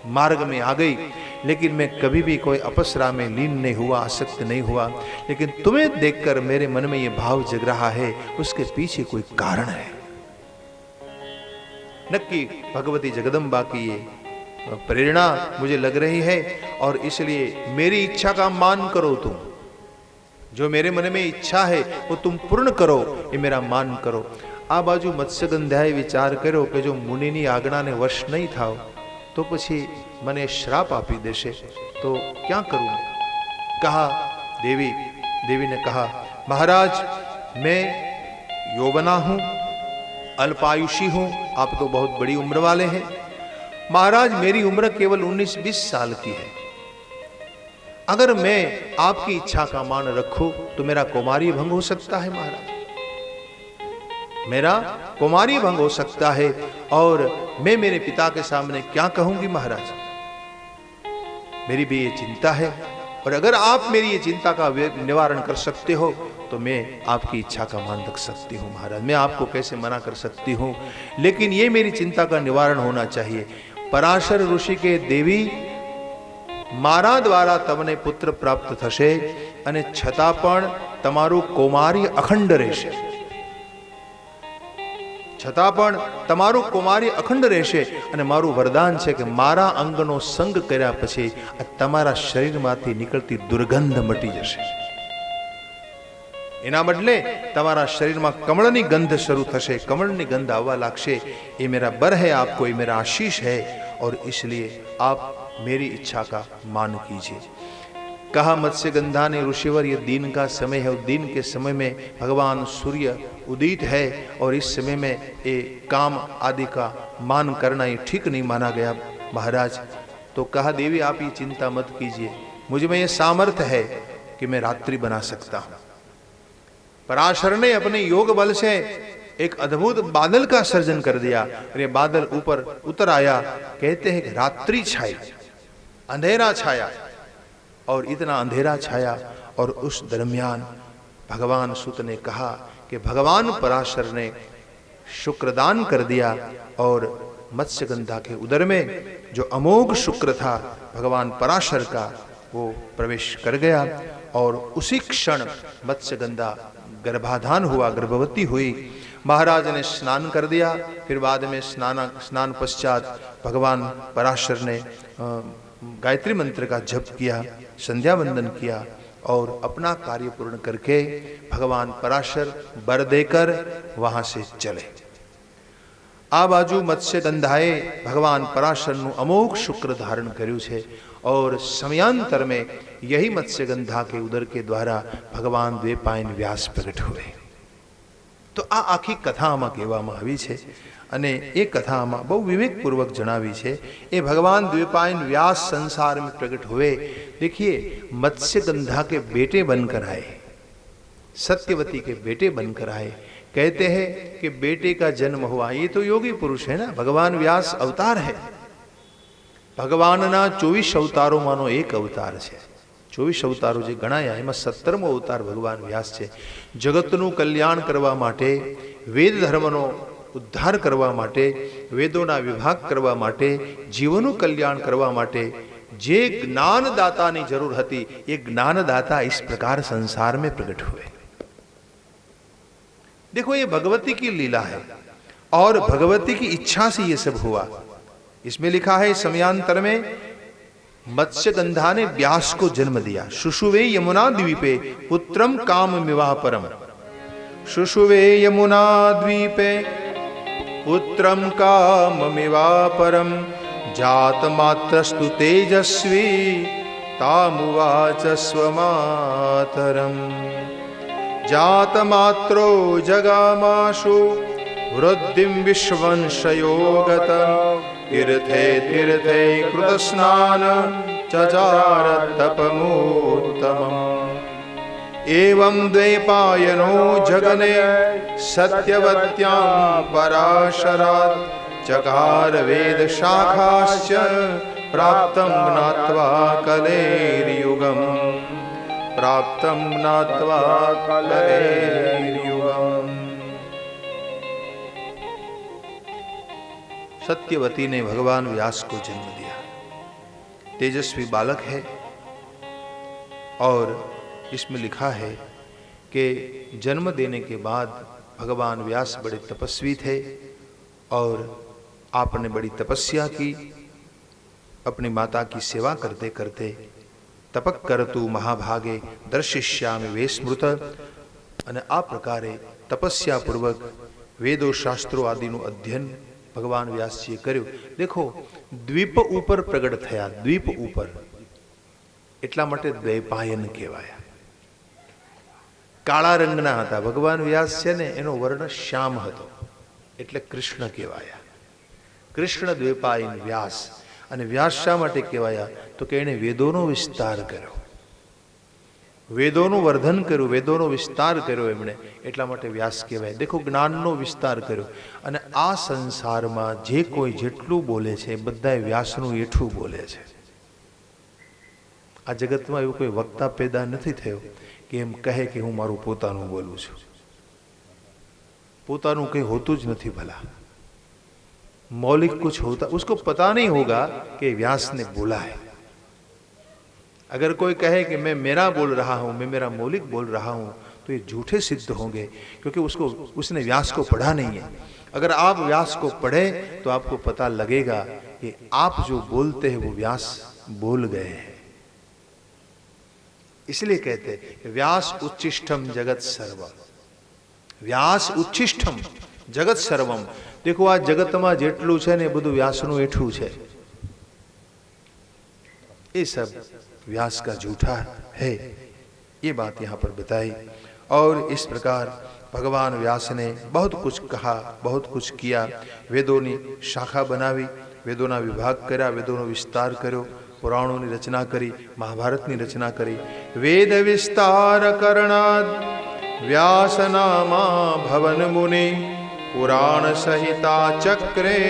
S1: मार्ग में आ गई, लेकिन मैं कभी भी कोई अपसरा में लीन नहीं हुआ, आसक्त नहीं हुआ। लेकिन तुम्हें देखकर मेरे मन में ये भाव जग रहा है, उसके पीछे कोई कारण है। नक्की भगवती जगदम्बा की ये प्रेरणा मुझे लग रही है, और इसलिए मेरी इच्छा का मान करो। तुम जो मेरे मन में इच्छा है वो तुम पूर्ण करो, ये मेरा मान करो। आ बाजू मत्स्यगंधाए विचार कर्यो कि जो मुनिनी आज्ञा ने वश नहीं थाओ तो पछी मने श्राप आपी देशे, तो क्या करूं? कहा देवी ने कहा, महाराज मैं यौवना हूं, अल्पायुषी हूं, आप तो बहुत बड़ी उम्र वाले हैं। महाराज मेरी उम्र केवल 19-20 साल की है। अगर मैं आपकी इच्छा का मान रखूं तो मेरा कौमार्य भंग हो सकता है महाराज, मेरा कुमारी भंग हो सकता है, और मैं मेरे पिता के सामने क्या कहूंगी महाराज? मेरी भी ये चिंता है, और अगर आप मेरी ये चिंता का निवारण कर सकते हो तो मैं आपकी इच्छा का मान रख सकती हूँ महाराज। मैं आपको कैसे मना कर सकती हूँ, लेकिन ये मेरी चिंता का निवारण होना चाहिए। पराशर ऋषि के देवी मारा द्वारा तमने पुत्र प्राप्त थशे, अने छतां पण तमारू कौमार्य अखंड रहेशे। છતાં પણ તમારું કુમારી અખંડ રહેશે અને મારું વરદાન છે કે મારા અંગનો સંગ કર્યા પછી આ તમારા શરીરમાંથી નીકળતી દુર્ગંધ મટી જશે. એના બદલે તમારા શરીરમાં કમળની ગંધ શરૂ થશે, કમળની ગંધ આવવા લાગશે. ये मेरा बर है आपको, ये मेरा आशीष है और इसलिए आप मेरी इच्छा का मान कीजिए. कहा मत्स्यगंधा ने ऋषिवर ये दिन का समय है और दिन के समय में भगवान सूर्य उदित है और इस समय में ये काम आदि का मान करना ये ठीक नहीं माना गया महाराज. तो कहा देवी आप ये चिंता मत कीजिए, मुझ में ये सामर्थ्य है कि मैं रात्रि बना सकता हूं. पराशर ने अपने योग बल से एक अद्भुत बादल का सर्जन कर दिया और ये बादल ऊपर उतर आया. कहते हैं कि रात्रि छाई, अंधेरा छाया और इतना अंधेरा छाया और उस दरमियान भगवान सुत ने कहा कि भगवान पराशर ने शुक्रदान कर दिया और मत्स्यगंधा के उदर में जो अमोघ शुक्र था भगवान पराशर का वो प्रवेश कर गया और उसी क्षण मत्स्यगंधा गर्भाधान हुआ, गर्भवती हुई. महाराज ने स्नान कर दिया. फिर बाद में स्नान पश्चात भगवान पराशर ने गायत्री मंत्र का जप किया, संध्या वंदन किया और अपना कार्य पूर्ण करके भगवान पराशर बर देकर वहां से चले. आ बाजू मत्स्यगंधाए भगवान पराशरનું અમોઘ શુક્ર ધારણ કર્યું છે और समयांतर में यही मत्स्यगंधा के उदर के द्वारा भगवान द्वैपायन व्यास प्रकट हुए. तो आ आखी कथा आमा कहेवामां आवी छे અને એ કથા આમાં બહુ વિવેકપૂર્વક જણાવી છે. એ ભગવાન द्वैपायन व्यास संसार में प्रकट हुए. देखिए मत्स्यगंधा के बेटे बनकर आए, सत्यवती के बेटे बनकर आए. कहते हैं कि बेटे का जन्म हुआ. ये तो योगी पुरुष है ना, भगवान व्यास अवतार है. ભગવાનના 24 અવતારોમાંનો એક અવતાર છે. 24 અવતારો જે ગણાયા એમાં 17મો અવતાર ભગવાન વ્યાસ છે. જગતનું કલ્યાણ કરવા માટે, વેદ ધર્મનો ઉદ્ધાર કરવા માટે, વેદોના વિભાગ કરવા માટે, જીવોનું કલ્યાણ કરવા માટે જે જ્ઞાનદાતાની જરૂર હતી એ જ્ઞાનદાता इस प्रकार संसार में प्रकट हुए. देखो ये भगवती की लीला है और भगवती की इच्छा से ये सब हुआ. इसमें लिखा है समयांतर में मत्स्यगंधा ने व्यास को जन्म दिया. शुशुवे यमुना द्वीपे पुत्रम काम मिवाह परम. शुशुवे यमुना द्वीपे पुत्रम काम मिवाह परम. जात मात्रस्तु तेजस्वी तामुवाच स्वमातरम. जात मात्रो जगामाशु वृद्धिं विश्वंशयोगतम्. तीर्थे तीर्थे कृतस्नान चचार तपमोत्तमम्. एवं द्वैपायनो जगने सत्यवत्यां पराशरात् चकार वेद शाखाश्च प्राप्तं ज्ञात्वा कलेर्युगम्. प्राप्तं ज्ञात्वा कलेर्युगम्. सत्यवती ने भगवान व्यास को जन्म दिया. तेजस्वी बालक है और इसमें लिखा है कि जन्म देने के बाद भगवान व्यास बड़े तपस्वी थे और आपने बड़ी तपस्या की. अपनी माता की सेवा करते करते तपक करतु महाभागे दर्शिष्यामि वे स्मृत. અને આ પ્રકારે તપસ્યાપૂર્વક વેદો શાસ્ત્રો આદિનું અધ્યયન ભગવાન વ્યાસજીએ કર્યું. દેખો દ્વીપ ઉપર પ્રગટ થયા, દ્વીપ ઉપર એટલા માટે દ્વૈપાયન કહેવાયા. કાળા રંગના હતા ભગવાન વ્યાસ છે ને, એનો વર્ણ શ્યામ હતો એટલે કૃષ્ણ કહેવાયા. કૃષ્ણ દ્વૈપાયન વ્યાસ. અને વ્યાસ શા માટે કહેવાયા તો કે એણે વેદોનો વિસ્તાર કર્યો, વેદોનું વર્ધન કર્યું, વેદોનો વિસ્તાર કર્યો એમણે, એટલા માટે વ્યાસ કહેવાય. દેખો જ્ઞાનનો વિસ્તાર કર્યો. અને આ સંસારમાં જે કોઈ જેટલું બોલે છે બધાએ વ્યાસનું એઠું બોલે છે. આ જગતમાં એવું કોઈ વક્તા પેદા નથી થયો કે એમ કહે કે હું મારું પોતાનું બોલું છું. પોતાનું કંઈ હોતું જ નથી. ભલા मौलिक कुछ होता, उसको पता नहीं होगा कि व्यास ने बोला है. अगर कोई कहे कि मैं मेरा बोल रहा हूं, मैं मेरा मौलिक बोल रहा हूं, तो ये झूठे सिद्ध होंगे क्योंकि उसने व्यास को पढ़ा नहीं है. अगर आप व्यास को पढ़े तो आपको पता लगेगा कि आप जो बोलते हैं वो व्यास बोल गए हैं। इसलिए कहते हैं व्यास उच्छिष्टम जगत सर्वम, व्यास उच्छिष्टम जगत सर्वम। देखो आ जगत में जेटलू है ने बधु व्यासनु एठू है, ये सब व्यास का झूठा है, ये बात यहाँ पर बताई। और इस प्रकार भगवान व्यास ने बहुत कुछ कहा, बहुत कुछ किया। वेदों ने शाखा बनावी, वेदों विभाग कर्या, वेदों विस्तार कर्यो, पुराणों की रचना करी, महाभारत की रचना करी। वेद विस्तार करणाद व्यास नामा भवन मुनि, पुराण सहिता चक्रे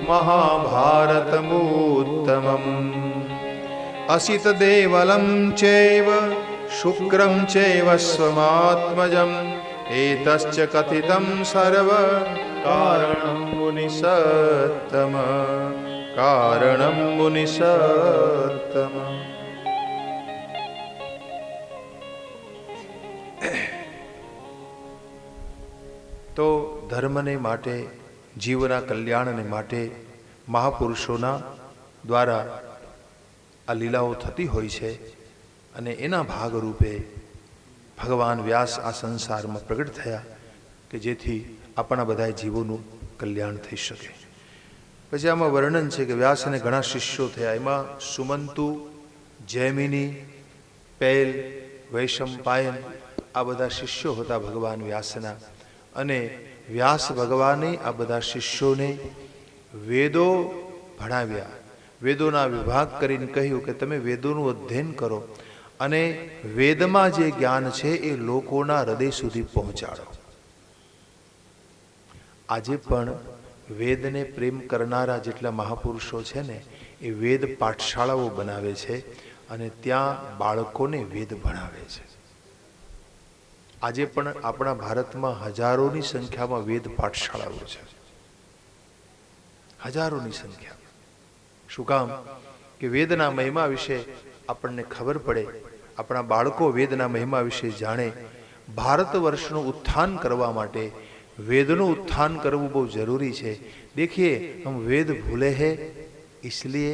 S1: महाभारत मूत्तमम्। असित देवलं चैव शुक्रं चैव स्वमात्मजम्, एतश्च कथितं सर्व कारणं मुनिसत्तम, कारणं मुनिसत्तम। तो धर्मने माटे, जीवना कल्याणने माटे महापुरुषोना द्वारा आ लीलाओ थती होय छे अने एना भागरूपे भगवान व्यास आ संसार में प्रगट थया कि जेथी अपना बधाय जीवों कल्याण थई शके। पछी आमां वर्णन है कि व्यास ने घणा शिष्यो थया, एमां सुमंतु, जैमिनी, पैल, वैशंपायन आ बधा शिष्यो हता भगवान व्यासना। अने व्यास भगवाने आ बधा शिष्योने वेदो भणाव्या, वेदोना विभाग करीने कह्युं कि तमे वेदोनुं अध्ययन करो अने वेदमां जे ज्ञान छे ए लोकोना हृदय सुधी पहोंचाडो। आजे पण वेदने प्रेम करनारा जेटला महापुरुषो छे ने ए वेद पाठशालाओ बनावे छे अने त्यां बाळकोने वेद भणावे छे। आजे पण आपणा भारतमां हजारोनी संख्यामां वेद पाठशालाओ छे, हजारोनी संख्या। शुं काम कि वेदना महिमा विषे आपणने खबर पड़े, अपना बाळको वेदना महिमा विषे जाणे। भारतवर्षનું उत्थान करवा माटे वेदનું उत्थान करવું बहुत जरूरी है। देखिए हम वेद भूले हैं, इसलिए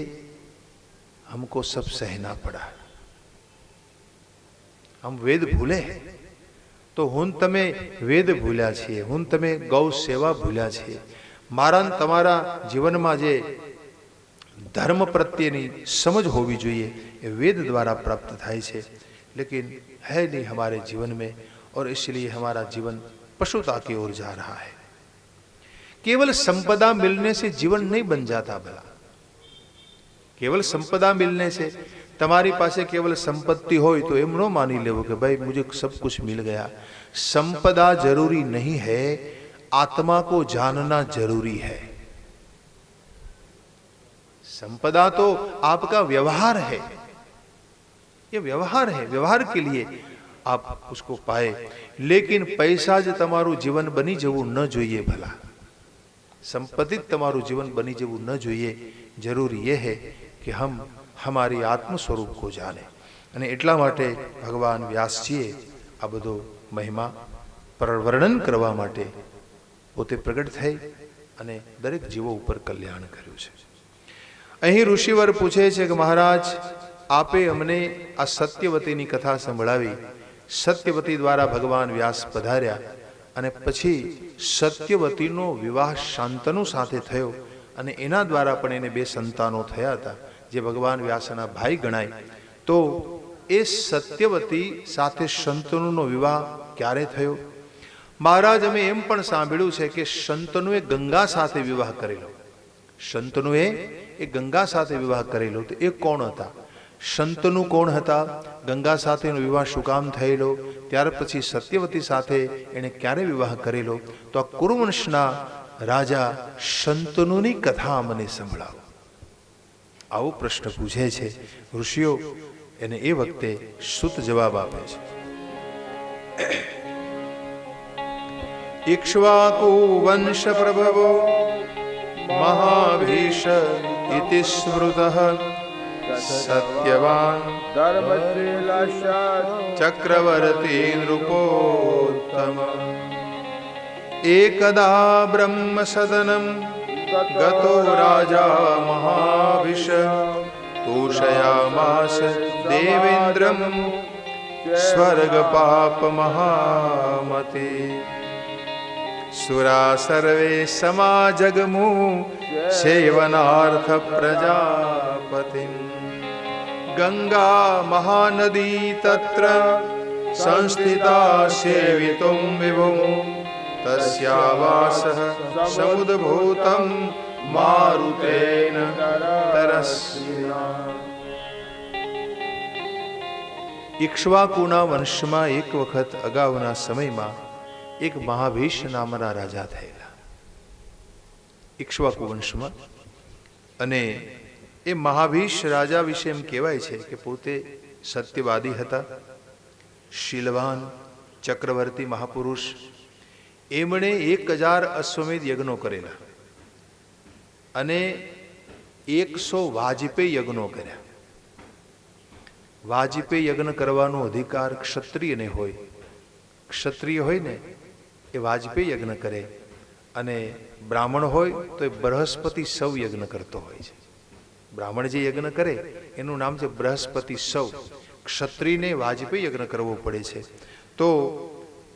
S1: हमको सब सहना पड़ा। हम वेद भूले हैं तो हुन तमे वेद भूल्या छे, हुन तमे गौ सेवा भूल्या छे। मारा न तमारा जीवन में जे धर्म प्रत्येनी समझ होवी જોઈએ ये वेद द्वारा प्राप्त थाय छे, लेकिन है नहीं हमारे जीवन में, और इसलिए हमारा जीवन पशुता की ओर जा रहा है। केवल संपदा मिलने से जीवन नहीं बन जाता भला। केवल संपदा मिलने से तमारी पासे केवल संपत्ति होय तो एम न मानी लेवो कि भाई मुझे सब कुछ मिल गया। संपदा जरूरी नहीं है, आत्मा को जानना जरूरी है। संपदा तो आपका व्यवहार है, ये व्यवहार है, व्यवहार के लिए आप उसको पाए। लेकिन पैसा ज तमारू जीवन बनी जवू न जोईए भला, संपत्ति तमारू जीवन बनी जवू न जोईए। जरूरी ये है कि हम हमारी आत्म स्वरूप को जाने। अने एटला माटे भगवान व्यासजीए आ बधो महिमा वर्णन करवा माटे पोते प्रगट थई अने दरेक जीवो उपर कल्याण कर्युं छे। अहीं ऋषिवर पूछे छे कि महाराज आपे अमने आ सत्यवतीनी कथा संभळावी। सत्यवती द्वारा भगवान व्यास पधार्या अने पछी सत्यवतीनो विवाह शांतनु साथे थयो अने एना द्वारा पण एने बे संतानो थया हता जे भगवान व्यासना भाई गणाय। तो ए सत्यवती साथे शंतनुनो विवाह क्यारे थयो? महाराज अमे एम पण सांभळ्युं छे कि शंतनुए गंगा साथे विवाह करेलो। शंतनुए ए गंगा साथे विवाह करेलो। तो ए कोण हता? शंतनु कोण हता? गंगा साथेनो विवाह शुं काम थयेलो? त्यार पछी सत्यवती साथे एणे क्यारे विवाह करेलो? तो आ कुरुवंशना राजा शंतनुनी कथा मने संभळाવો। आवो प्रश्न पूछे छे ऋषिओ, एने ए वखते सुत जवाब आपे छे। इक्ष्वाकु वंश प्रभवो महाभीष इति स्मृतः, सत्यवान चक्रवर्ती नृपोत्तम। એકદા બ્રહ્મ સદનમ ગતો રાજા મહાવિશ તોષયામાસ દેવેન્દ્રમ સ્વર્ગ પાપ મહામતે સુરા સર્વે સમાજગમુ સેવનાર્થ પ્રજાપતિ ગંગા મહાનદી તત્ર સંસ્થિતા સેવિતુમ વિભુમ તસ્યાવાસ સમુદ્ભૂતમ મારુતેન તરસ્યા. ઇક્ષ્વાકુના વંશમાં એક વખત અગાઉના સમયમાં એક મહાભીષ નામના રાજા થયેલા ઇક્ષ્વાકુ વંશમાં. અને એ મહાભીષ રાજા વિશે એમ કહેવાય છે કે પોતે સત્યવાદી હતા, શીલવાન, ચક્રવર્તી મહાપુરુષ. એમણે 1000 અશ્વમેધ યજ્ઞો કરેલા અને 100 વાજપેયી યજ્ઞો કર્યા. વાજપેયી યજ્ઞ કરવાનો અધિકાર ક્ષત્રિયને હોય. ક્ષત્રિય હોય ને એ વાજપેયી યજ્ઞ કરે, અને બ્રાહ્મણ હોય તો એ બૃહસ્પતિ સૌ યજ્ઞ કરતો હોય છે. બ્રાહ્મણ જે યજ્ઞ કરે એનું નામ છે બૃહસ્પતિ સૌ. ક્ષત્રિયને વાજપેયી યજ્ઞ કરવો પડે છે. તો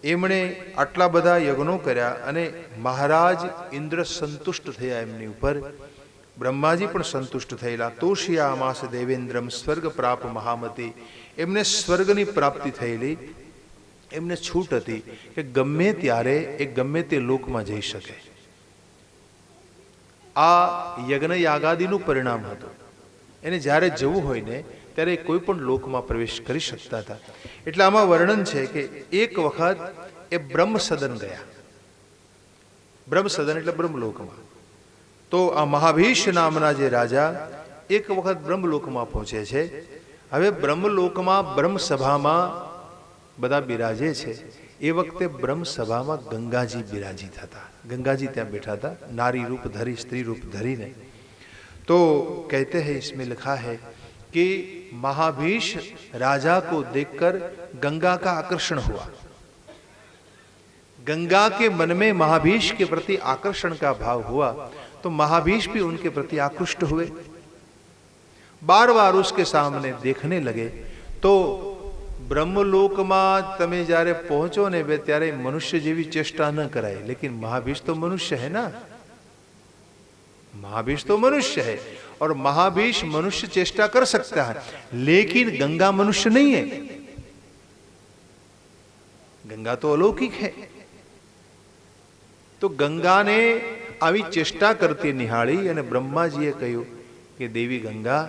S1: એમણે આટલા બધા યજ્ઞો કર્યા અને મહારાજ ઇન્દ્ર સંતુષ્ટ થયા એમની ઉપર. બ્રહ્માજી પણ સંતુષ્ટ થયેલા. તોષયામાસ દેવેન્દ્રમ સ્વર્ગ પ્રાપ મહામતી. એમને સ્વર્ગની પ્રાપ્તિ થયેલી. એમને છૂટ હતી કે ગમે ત્યારે એ ગમે તે લોકમાં જઈ શકે. આ યજ્ઞ યાગાદિનું પરિણામ હતું. એને જ્યારે જવું હોય ને ત્યારે કોઈ પણ લોકમાં પ્રવેશ કરી શકતા હતા. એટલે આમાં વર્ણન છે કે એક વખત એ બ્રહ્મ સદન ગયા. બ્રહ્મ સદન એટલે બ્રહ્મલોકમાં. તો આ મહાભીષ નામના જે રાજા એક વખત બ્રહ્મલોકમાં પહોંચે છે. હવે બ્રહ્મલોકમાં બ્રહ્મસભામાં બધા બિરાજે છે. એ વખતે બ્રહ્મસભામાં ગંગાજી બિરાજીત હતા. ગંગાજી ત્યાં બેઠા હતા, નારી રૂપ ધરી, સ્ત્રી રૂપ ધરીને. तो कहते हैं, इसमें लिखा है कि महाभीष राजा को देखकर गंगा का आकर्षण हुआ. गंगा के मन में महाभीष के प्रति आकर्षण का भाव हुआ, तो महाभीष भी उनके प्रति आकृष्ट हुए. बार बार उसके सामने देखने लगे. तो ब्रह्मलोक में તમે જ્યારે પહોંચો ને બે ત્યારે મનુષ્ય જેવી ચેષ્ટા ન કરાય. लेकिन महाभीष तो मनुष्य है ना, महाभीष तो मनुष्य है और महाभीष मनुष्य चेष्टा कर सकता है, लेकिन गंगा मनुष्य नहीं है. गंगा तो अलौकिक है. तो गंगा ने આવી ચેષ્ટા કરતી નિહાળી અને બ્રહ્માજીએ કહ્યું કે દેવી ગંગા,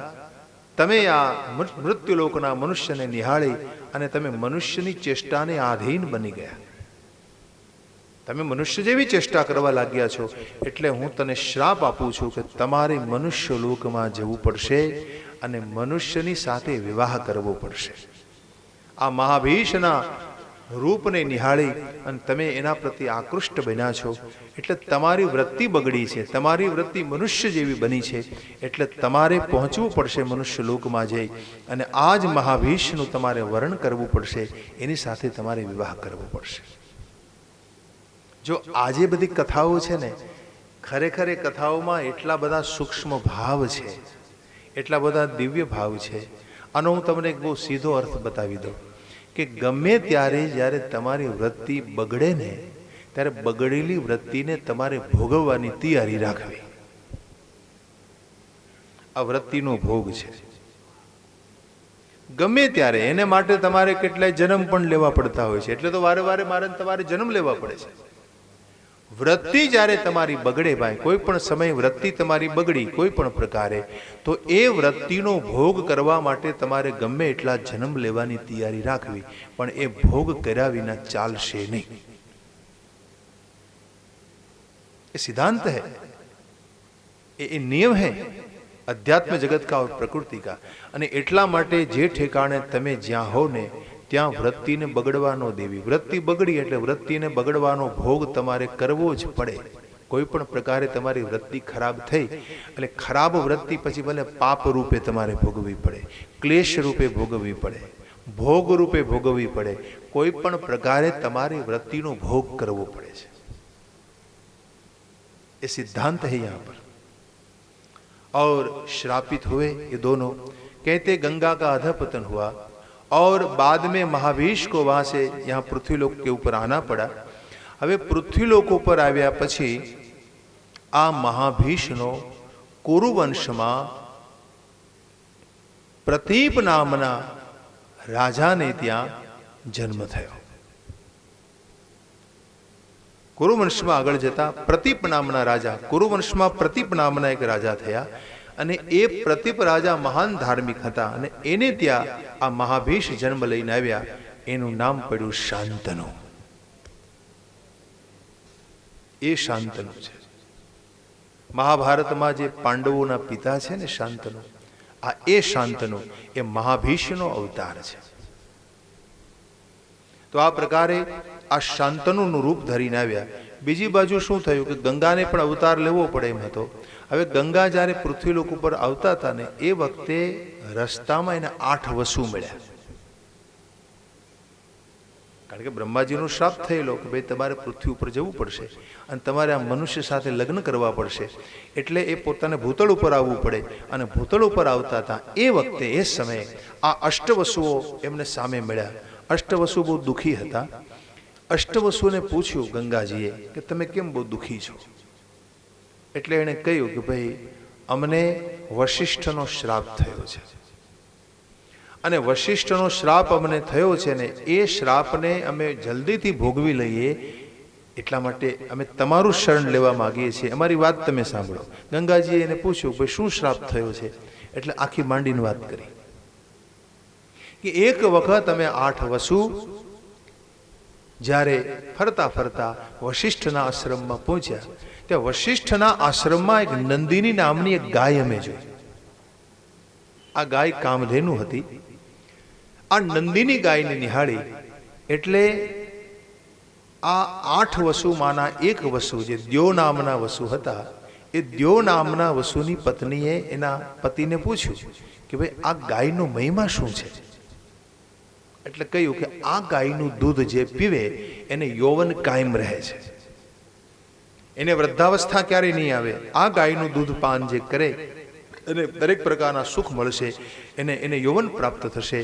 S1: તમે આ મૃત્યુલોકના મનુષ્યને નિહાળી અને તમે મનુષ્યની ચેષ્ટાને આધીન બની ગયા. તમે મનુષ્ય જેવી ચેષ્ટા કરવા લાગ્યા છો, એટલે હું તને શ્રાપ આપું છું કે તમારે મનુષ્ય લોકમાં જવું પડશે અને મનુષ્યની સાથે વિવાહ કરવો પડશે. આ મહાભીષના રૂપને નિહાળી અને તમે એના પ્રતિ આકૃષ્ટ બન્યા છો, એટલે તમારી વૃત્તિ બગડી છે, તમારી વૃત્તિ મનુષ્ય જેવી બની છે, એટલે તમારે પહોંચવું પડશે મનુષ્ય લોકમાં જઈ અને આ જ મહાભીષનું તમારે વરણ કરવું પડશે, એની સાથે તમારે વિવાહ કરવો પડશે. જો આજે બધી કથાઓ છે ને, ખરેખર એ કથાઓમાં એટલા બધા સૂક્ષ્મ ભાવ છે, એટલા બધા દિવ્ય ભાવ છે. આનો હું તમને એક બહુ સીધો અર્થ બતાવી દઉં કે ગમે ત્યારે જ્યારે તમારી વૃત્તિ બગડે ને, ત્યારે બગડેલી વૃત્તિને તમારે ભોગવવાની તૈયારી રાખવી. આ વૃત્તિનો ભોગ છે. ગમે ત્યારે એને માટે તમારે કેટલાય જન્મ પણ લેવા પડતા હોય છે. એટલે તો વારે વારે તમારે જન્મ લેવા પડે છે. વૃત્તિ જ્યારે તમારી બગડે ભાઈ, કોઈ પણ સમય વૃત્તિ તમારી બગડી કોઈ પણ પ્રકારે, તો એ વૃત્તિનો ભોગ કરવા માટે તમારે ગમે એટલા જન્મ લેવાની તૈયારી રાખવી, પણ એ ભોગ કર્યા વિના ચાલશે નહીં. એ સિદ્ધાંત है, એ નિયમ है अध्यात्म जगत का और प्रकृति का. અને એટલા માટે જે ઠેકાણે તમે જ્યાં હો ને ત્યાં વૃત્તિને બગડવા ન દેવી. વૃત્તિ બગડી એટલે વૃત્તિને બગડવાનો ભોગ તમારે કરવો જ પડે. કોઈ પણ પ્રકારે તમારી વૃત્તિ ખરાબ થઈ એટલે ખરાબ વૃત્તિ પછી ભલે પાપ રૂપે તમારે ભોગવવી પડે, ક્લેશ રૂપે ભોગવવી પડે, ભોગ રૂપે ભોગવવી પડે, કોઈ પણ પ્રકારે તમારી વૃત્તિનો ભોગ કરવો પડે છે. ये सिद्धांत है यहाँ पर। और श्रापित हुए ये दोनों। कहते गंगा का अधपतन हुआ और बाद में महाभीष को वहां से यहाँ पृथ्वीलोक के ऊपर आना पड़ा। હવે પૃથ્વીલોક ઉપર આવ્યા પછી આ મહાભીષનો કુરુવંશમાં પ્રતીપ નામના રાજાને ત્યાં જન્મ થયો। કુરુવંશમાં આગળ જતા પ્રતીપ નામના રાજા, કુરુવંશમાં પ્રતીપ નામના એક રાજા થયા અને એ પ્રતીપ રાજા મહાન ધાર્મિક હતા અને એને ત્યાં આ મહાભીષ જન્મ લઈને આવ્યા। એનું નામ પડ્યું શાંતનુ। એ શાંતનુ છે। મહાભારતમાં જે પાંડવોના પિતા છે ને શાંતનુ, એ શાંતનુ એ મહાભીષનો અવતાર છે। તો આ પ્રકારે આ શાંતનુનું રૂપ ધરીને આવ્યા। બીજી બાજુ શું થયું કે ગંગાને પણ અવતાર લેવો પડે એમ હતો। હવે ગંગા જ્યારે પૃથ્વીલોક ઉપર આવતા હતા ને એ વખતે રસ્તામાં એને 8 વસુ મળ્યા। કારણ કે બ્રહ્માજીનો શ્રાપ થયેલો કે ભાઈ તમારે પૃથ્વી ઉપર જવું પડશે અને તમારે આ મનુષ્ય સાથે લગ્ન કરવા પડશે, એટલે એ પોતાને ભૂતળ ઉપર આવવું પડે અને ભૂતળ ઉપર આવતા હતા એ વખતે એ સમયે આ અષ્ટવસુઓ એમને સામે મળ્યા। અષ્ટવસુ બહુ દુઃખી હતા। અષ્ટવસુને પૂછ્યું ગંગાજીએ કે તમે કેમ બહુ દુઃખી છો? એટલે એણે કહ્યું કે ભાઈ અમને વશિષ્ઠનો શ્રાપ થયો છે અને વશિષ્ઠનો શ્રાપ અમને થયો છે ને એ શ્રાપને અમે જલ્દીથી ભોગવી લઈએ એટલા માટે અમે તમારું શરણ લેવા માંગીએ છીએ। અમારી વાત તમે સાંભળો। ગંગાજીએ એને પૂછ્યું ભાઈ શું શ્રાપ થયો છે? એટલે આખી માંડીને વાત કરી કે એક વખત અમે 8 વસુ જ્યારે ફરતા ફરતા વશિષ્ઠના આશ્રમમાં પહોંચ્યા, ત્યાં વશિષ્ઠના આશ્રમમાં એક નંદિની નામની એક ગાય અમે જોઈ। આ ગાય કામધેનુ હતી। આ નંદિની ગાયને નિહાળી એટલે આ 8 વસુમાંના એક વસુ જે દ્યો નામના વસુ હતા, એ દ્યો નામના વસુની પત્નીએ એના પતિને પૂછ્યું કે ભાઈ આ ગાયનો મહિમા શું છે? એટલે કહ્યું કે આ ગાયનું દૂધ જે પીવે એને યૌવન કાયમ રહે છે, એને વૃદ્ધાવસ્થા ક્યારેય નહીં આવે। આ ગાયનું દૂધ પાન જે કરે અને દરેક પ્રકારના સુખ મળશે, એને યૌવન પ્રાપ્ત થશે।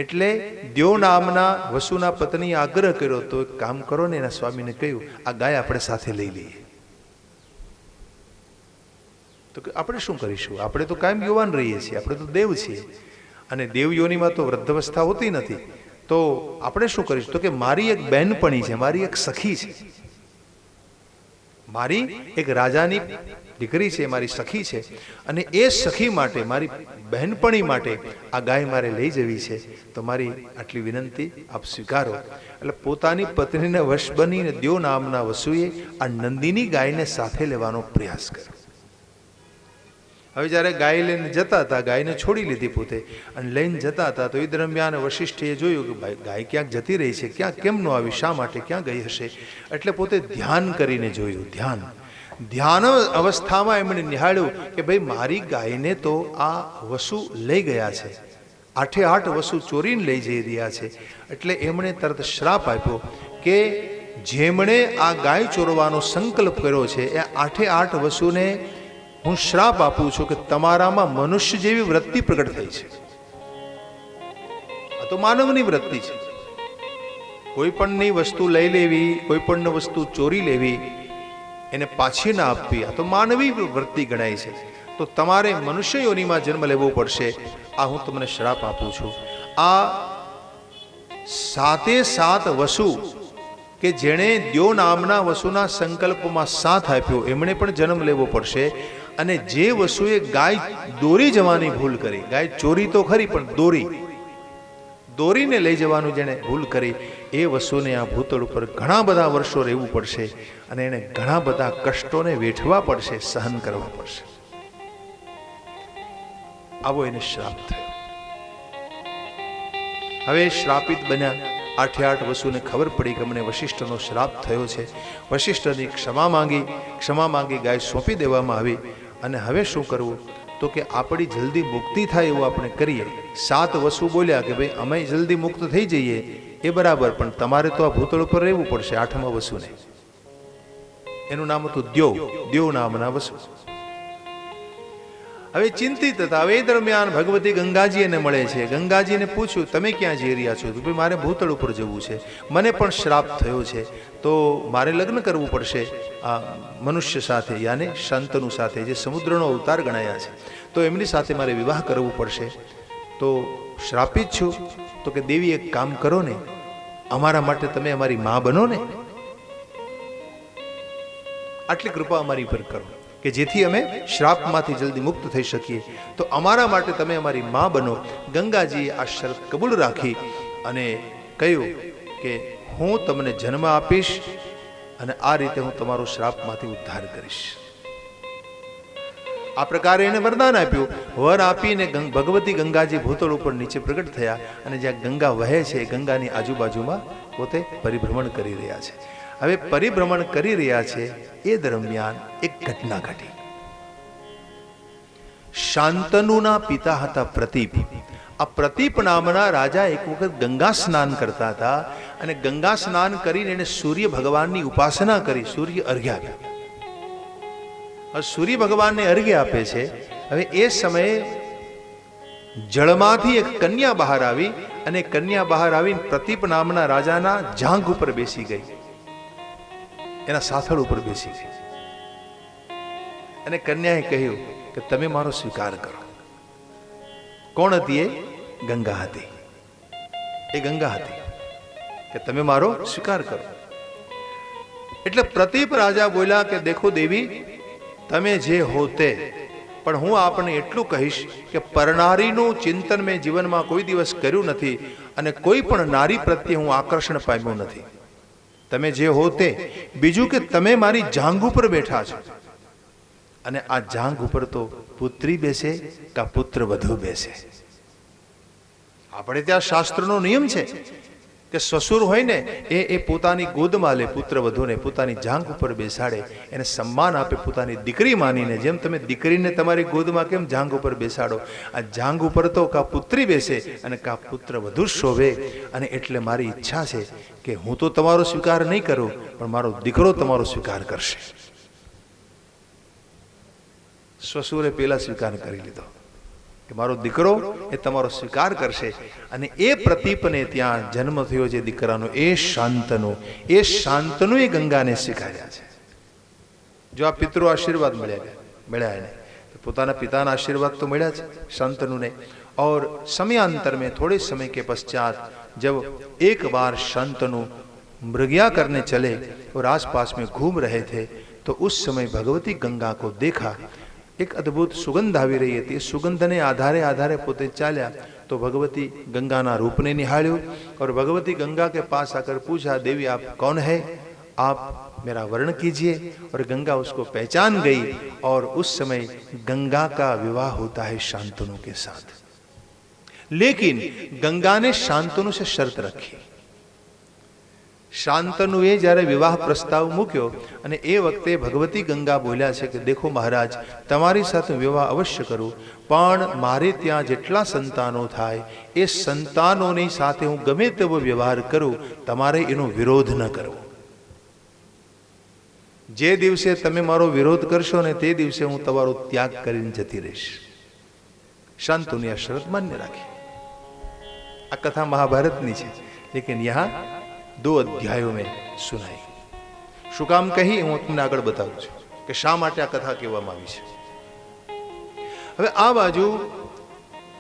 S1: એટલે દ્યો નામના વસુના પત્નીએ આગ્રહ કર્યો તો એક કામ કરો ને, એના સ્વામીને કહ્યું આ ગાય આપણે સાથે લઈ લઈએ। તો આપણે શું કરીશું? આપણે તો કાયમ યુવાન રહીએ છીએ, આપણે તો દેવ છીએ અને દેવ યોનિમાં તો વૃદ્ધાવસ્થા હોતી નથી। તો આપણે શું કરીશું? તો કે મારી એક બહેનપણી છે, મારી એક સખી છે, મારી એક રાજાની દીકરી છે, મારી સખી છે અને એ સખી માટે, મારી બહેનપણી માટે આ ગાય મારે લઈ જવી છે। તો મારી આટલી વિનંતી આપ સ્વીકારો। એટલે પોતાની પત્નીને વશ બનીને દ્યો નામના વસુએ આ નંદિની ગાયને સાથે લેવાનો પ્રયાસ કર્યો। હવે જ્યારે ગાય લઈને જતા હતા, ગાયને છોડી લીધી પોતે અને લઈને જતા હતા, તો એ દરમિયાન વશિષ્ઠે જોયું કે ભાઈ ગાય ક્યાંક જતી રહી છે, ક્યાં કેમ ન આવી, શા માટે, ક્યાં ગઈ હશે? એટલે પોતે ધ્યાન કરીને જોયું। ધ્યાન અવસ્થામાં એમણે નિહાળ્યું કે ભાઈ મારી ગાયને તો આ વસુ લઈ ગયા છે, 8 વસુ ચોરીને લઈ જઈ રહ્યા છે। એટલે એમણે તરત શ્રાપ આપ્યો કે જેમણે આ ગાય ચોરવાનો સંકલ્પ કર્યો છે એ 8 વસુને હું શ્રાપ આપું છું કે તમારામાં મનુષ્ય જેવી વૃત્તિ પ્રગટ થઈ છે। આ તો માનવની વૃત્તિ છે। કોઈ પણની વસ્તુ લઈ લેવી, કોઈ પણ વસ્તુ ચોરી લેવી, એને પાછી ના આપવી, આ તો માનવી વૃત્તિ ગણાય છે। તો તમારે મનુષ્ય યોનિમાં જન્મ લેવો પડશે। આ હું તમને શ્રાપ આપું છું। આ 7 વસુ કે જેણે દ્યો નામના વસુના સંકલ્પમાં સાથ આપ્યો એમણે પણ જન્મ લેવો પડશે। અને જે વસુએ ગાય દોરી જવાની ભૂલ કરી, ગાય ચોરી તો ખરી પણ દોરીને લઈ જવાનું જેણે ભૂલ કરી, એ વસુને આ ભૂતળ ઉપર ઘણા બધા વર્ષો રહેવું પડશે અને એને ઘણા બધા કષ્ટોને વેઠવા પડશે, સહન કરવા પડશે। આવો એને શ્રાપ થયો। હવે શ્રાપિત બન્યા 8 વસુને ખબર પડી કે અમને વશિષ્ઠનો શ્રાપ થયો છે। વશિષ્ઠની ક્ષમા માંગી ગાય સોંપી દેવામાં આવી। અને હવે શું કરવું? તો કે આપણી જલ્દી મુક્તિ થાય એવું આપણે કરીએ। 7 વસુ બોલ્યા કે ભાઈ અમે જલ્દી મુક્ત થઈ જઈએ એ બરાબર, પણ તમારે તો આ ભૂતળ ઉપર રહેવું પડશે 8મા વસુને। એનું નામ હતું દ્યો. દ્યો નામના વસુ. હવે ચિંતિત હતા. હવે એ દરમિયાન ભગવતી ગંગાજી એને મળે છે. ગંગાજીને પૂછ્યું, તમે ક્યાં જઈ રહ્યા છો? તો ભાઈ મારે ભૂતળ ઉપર જવું છે, મને પણ શ્રાપ થયો છે, તો મારે લગ્ન કરવું પડશે આ મનુષ્ય સાથે, યાને શાંતનુ સાથે, જે સમુદ્રનો અવતાર ગણાયા છે, તો એમની સાથે મારે વિવાહ કરવું પડશે. તો શ્રાપિત છું. તો કે દેવી એક કામ કરો ને, અમારા માટે તમે અમારી મા બનો ને, આટલી કૃપા અમારી પર કરો કે જેથી અમે શ્રાપમાંથી જલ્દી મુક્ત થઈ શકીએ. તો અમારા માટે તમે અમારી મા બનો. ગંગાજીએ આ શરત કબૂલ રાખી અને કહ્યું કે હું તમને જન્મ આપીશ અને આ રીતે હું તમારો શ્રાપમાંથી ઉદ્ધાર કરીશ. આ પ્રકારે એને વરદાન આપ્યું. વર આપીને ભગવતી ગંગાજી ભૂતળ ઉપર નીચે પ્રગટ થયા અને જ્યાં ગંગા વહે છે ગંગાની આજુબાજુમાં પોતે પરિભ્રમણ કરી રહ્યા છે. હવે પરિભ્રમણ કરી રહ્યા છે એ દરમિયાન એક ઘટના ઘટી. શાંતનુના પિતા હતા પ્રતીપ. આ પ્રતીપ નામના રાજા એક વખત ગંગા સ્નાન કરતા હતા અને ગંગા સ્નાન કરીને એને સૂર્ય ભગવાનની ઉપાસના કરી, સૂર્ય અર્ઘ્ય આપ્યા. સૂર્ય ભગવાનને અર્ઘ્ય આપે છે. હવે એ સમયે જળમાંથી એક કન્યા બહાર આવી અને કન્યા બહાર આવીને પ્રતીપ નામના રાજાના જાંઘ ઉપર બેસી ગઈ, એના સાથળ ઉપર બેસી ગઈ અને કન્યાએ કહ્યું કે તમે મારો સ્વીકાર કરો. કોણ હતી એ? ગંગા હતી. એ ગંગા હતી કે તમે મારો સ્વીકાર કરો. એટલે પ્રતીપ રાજા બોલ્યા કે દેખો દેવી, તમે જે હો તે, પણ હું આપને એટલું કહીશ કે પરનારીનું ચિંતન મેં જીવનમાં કોઈ દિવસ કર્યું નથી અને કોઈ પણ નારી પ્રત્યે હું આકર્ષણ પામ્યો નથી. તમે જે હો તે. બીજું કે તમે મારી જાંઘ ઉપર બેઠા છો અને આ જાંઘ ઉપર તો પુત્રી બેસે કે પુત્ર વધુ બેસે. આપણે ત્યાં શાસ્ત્રનો નિયમ છે કે સસુર હોય ને એ પોતાની ગોદમાં લે પુત્ર વધુને, પોતાની જાંઘ ઉપર બેસાડે, એને સન્માન આપે પોતાની દીકરી માનીને. જેમ તમે દીકરીને તમારી ગોદમાં કેમ જાંઘ ઉપર બેસાડો, આ જાંઘ ઉપર તો કા પુત્રી બેસે અને કા પુત્ર વધુ શોભે. અને એટલે મારી ઈચ્છા છે કે હું તો તમારો સ્વીકાર નહીં કરું, પણ મારો દીકરો તમારો સ્વીકાર કરશે. સસુરે પેલા સ્વીકાર કરી લીધો કે મારો દીકરો એ તમારો સ્વીકાર કરશે. અને એ પ્રતીપને ત્યાં જન્મ થયો જે દીકરાનો, એ શાંતનુ. એ શાંતનુ એ ગંગાને સ્વીકાર્યા છે. જો આ પિતૃ આશીર્વાદ મળ્યા એને, પોતાના પિતાના આशीर्वाद तो मिला शांतनु ने। और समयांतर में थोड़े समय के पश्चात जब एक बार शांतनु मृग्या करने चले और आसपास में घूम रहे थे तो उस समय भगवती गंगा को देखा। एक अद्भुत सुगंध आवी रही थी। सुगंध ने आधारे आधारे पोते चाल्या तो भगवती गंगा ना रूप ने निहाळ्यो और भगवती गंगा के पास आकर पूछा, देवी आप कौन है, आप मेरा वर्ण कीजिए। और गंगा उसको पहचान गई और उस समय गंगा का विवाह होता है शांतनु के साथ। लेकिन गंगा ने शांतनु से शर्त रखी। शांतनुए જ્યારે વિવાહ પ્રસ્તાવ મૂક્યો અને એ વખતે ભગવતી ગંગા બોલ્યા છે કે દેખો મહારાજ, તમારી સાથે વિવાહ અવશ્ય કરું, પણ મારે ત્યાં જેટલા સંતાનો થાય એ સંતાનોની સાથે હું ગમે તેવો વ્યવહાર કરું, તમારે એનો વિરોધ ન કરવો। જે દિવસે તમે મારો વિરોધ કરશો ને તે દિવસે હું તમારો ત્યાગ કરીને જતી રહીશ। શાંતનુએ આ શરત માન્ય રાખી। આ કથા મહાભારતની છે, लेकिन यहाँ 2 अध्यायों में सुनाई। શું કામ કહી હું તમને આગળ બતાવું છું કે શા માટે આ કથા કહેવામાં આવી છે। હવે આ બાજુ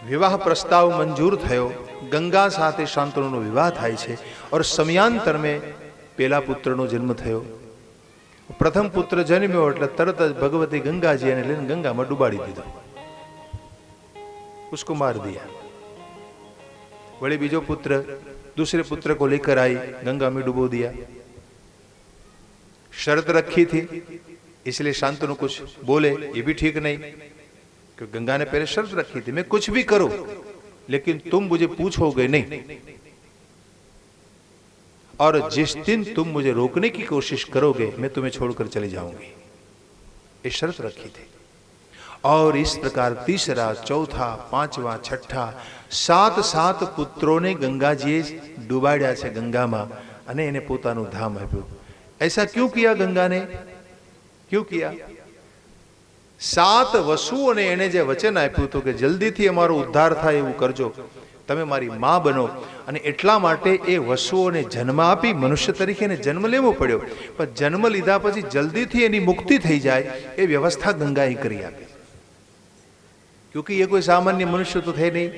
S1: વિવાહ પ્રસ્તાવ મંજૂર થયો, ગંગા સાથે શાંતનુનો વિવાહ થાય છે और સમયાંતર में પહેલા પુત્રનો જન્મ થયો। પ્રથમ પુત્ર જન્મ્યો એટલે તરત જ ભગવતી ગંગાજી એને લઈને ગંગામાં ડૂબાડી દીધો, उसको मार दिया। वही बीजो पुत्र दूसरे पुत्र को लेकर आई, गंगा में डुबो दिया। शर्त रखी थी इसलिए शांतनु कुछ बोले ये भी ठीक नहीं, क्योंकि गंगा ने पहले शर्त रखी थी मैं कुछ भी करूं लेकिन तुम मुझे पूछोगे नहीं, और जिस दिन तुम मुझे रोकने की कोशिश करोगे मैं तुम्हें छोड़कर चली जाऊंगी, ये शर्त रखी थी। और इस प्रकार तीसरा, चौथा, पांचवा, छठा 7 पुत्रों ने गंगाजीए डूबाड्या छे गंगा में अने एने पोतानुं धाम आप्युं। ऐसा क्यों किया गंगा ने क्यों किया? 7 વસુઓને એને જે વચન આપ્યું હતું કે જલ્દીથી અમારો ઉદ્ધાર થાય એવું કરજો, તમે મારી માં બનો, અને એટલા માટે એ વસુઓને જન્મ આપી મનુષ્ય તરીકે એને જન્મ લેવો પડ્યો. પણ જન્મ લીધા પછી જલ્દીથી એની મુક્તિ થઈ જાય એ વ્યવસ્થા ગંગાએ કરી આપી. क्योंकि ये कोई सामान्य मनुष्य तो थे नहीं,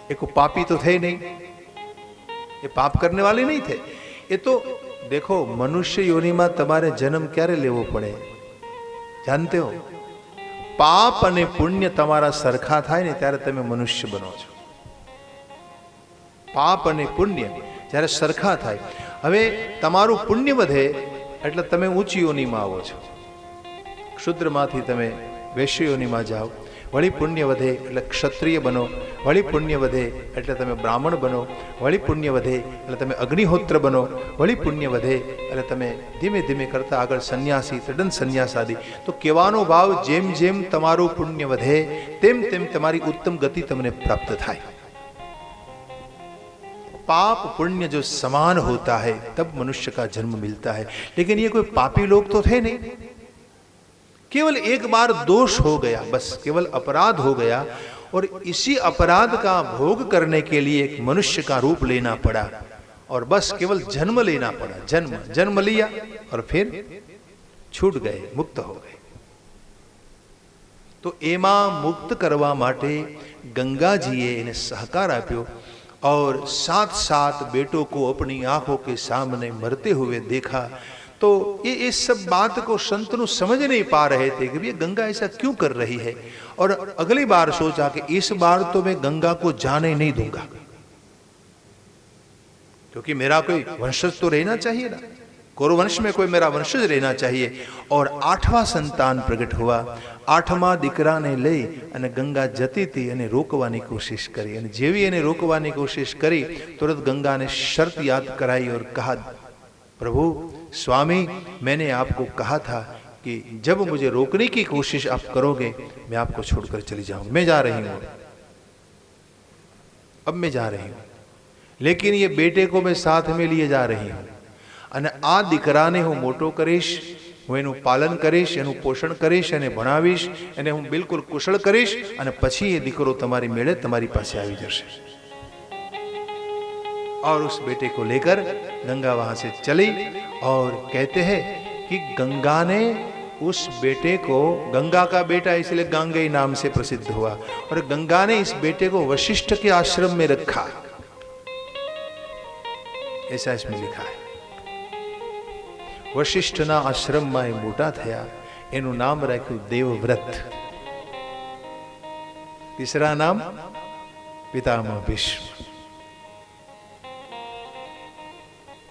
S1: ये कोई पापी तो थे नहीं, ये पाप करने वाले नहीं थे. ये तो देखो मनुष्य योनि में तुम्हारे जन्म क्यारे लेवो पड़े जानते हो? पाप अने पुण्य तमारा सरखा थाय ने त्यारे तमे मनुष्य बनो छो. पाप अने पुण्य ज्यारे सरखा थाय, हवे तमारू पुण्य वधे एटले तमे ऊंची योनि में आवो छो. क्षुद्र मांथी तमे वैश्य योनि में जाओ, वળી પુણ્ય વધે એટલે ક્ષત્રિય બનો, વળી પુણ્ય વધે એટલે તમે બ્રાહ્મણ બનો, વળી પુણ્ય વધે એટલે તમે અગ્નિહોત્ર બનો, વળી પુણ્ય વધે એટલે તમે ધીમે ધીમે કરતા આગળ સંન્યાસી, તદ્દન સંન્યાસાદી. તો કહેવાનો ભાવ જેમ જેમ તમારું પુણ્ય વધે તેમ તેમ તમારી ઉત્તમ ગતિ તમને પ્રાપ્ત થાય. पाप पुण्य जो समान होता है तब मनुष्य का जन्म मिलता है. लेकिन ये कोई पापी लोग तो थे नहीं, केवल एक बार दोष हो गया, बस केवल अपराध हो गया, और इसी अपराध का भोग करने के लिए एक मनुष्य का रूप लेना पड़ा, और बस केवल जन्म लेना पड़ा. जन्म लिया और फिर छूट गए, मुक्त हो गए. तो एमा मुक्त करवा माटे गंगाजीए इन्हें सहकार आप्यो, और 7 बेटों को अपनी आंखों के सामने मरते हुए देखा. तो ये इस सब बात को शंतनु समझ नहीं पा रहे थे कि ये गंगा ऐसा क्यों कर रही है. और अगली बार सोचा कि इस बार तो मैं गंगा को जाने नहीं दूंगा, क्योंकि मेरा कोई वंशज तो रहना चाहिए ना, कौरवंश में कोई मेरा वंशज रहना चाहिए. और 8वां संतान प्रकट हुआ. 8मा दीकरा ने लई अने गंगा जती थी अने रोकवानी कोशिश करी, अने जेवी एने रोकवानी कोशिश करी तुरंत गंगा ने शर्त याद कराई और कहा, प्रभु स्वामी, मैंने आपको कहा था कि जब मुझे रोकने की कोशिश आप करोगे मैं आपको छोड़कर चली जाऊंगी. मैं जा रही हूं, अब मैं जा रही हूं, लेकिन ये बेटे को मैं साथ में लिए जा रही हूं, અને આ દીકરાને હું મોટો કરીશ, હું એનું પાલન કરીશ, એનું પોષણ કરીશ, એને ભણાવીશ, એને હું બિલકુલ કુશળ કરીશ, અને પછી એ દીકરો તમારી મેળે તમારી પાસે આવી જશે. और उस बेटे को लेकर गंगा वहां से चली, और कहते हैं कि गंगा ने उस बेटे को, गंगा का बेटा इसलिए गांगेय नाम से प्रसिद्ध हुआ, और गंगा ने इस बेटे को वशिष्ठ के आश्रम में रखा, ऐसा इसमें लिखा है. वशिष्ठ ना आश्रम में मोटा थया, एनु नाम राख्યું देवव्रत. तीसरा नाम पितामह भीष्म.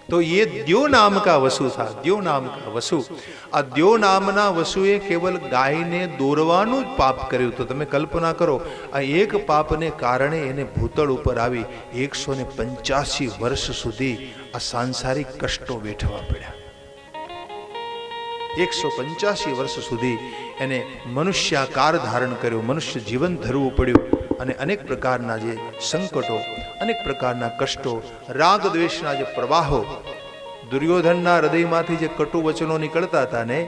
S1: तो ये द्यो नाम का वसु था. द्यो नाम का वसु, आ द्यो नामना वसुए केवल गाय ने दौरवानुं ज पाप कर्યું. तो તમે કલ્પના કરો, આ એક પાપને કારણે એને ભૂતળ ઉપર આવી 185 વર્ષ સુધી આ સાંસારિક કષ્ટો વેઠવા પડ્યા. 185 વર્ષ સુધી એને મનુષ્યાકાર ધારણ કર્યો, મનુષ્ય જીવન ધરવું પડ્યું, અને અનેક પ્રકારના જે સંકટો, અનેક પ્રકારના કષ્ટો, રાગ દ્વેષના જે પ્રવાહો, દુર્યોધનના હૃદયમાંથી જે કટુ વચનો નીકળતા હતા ને,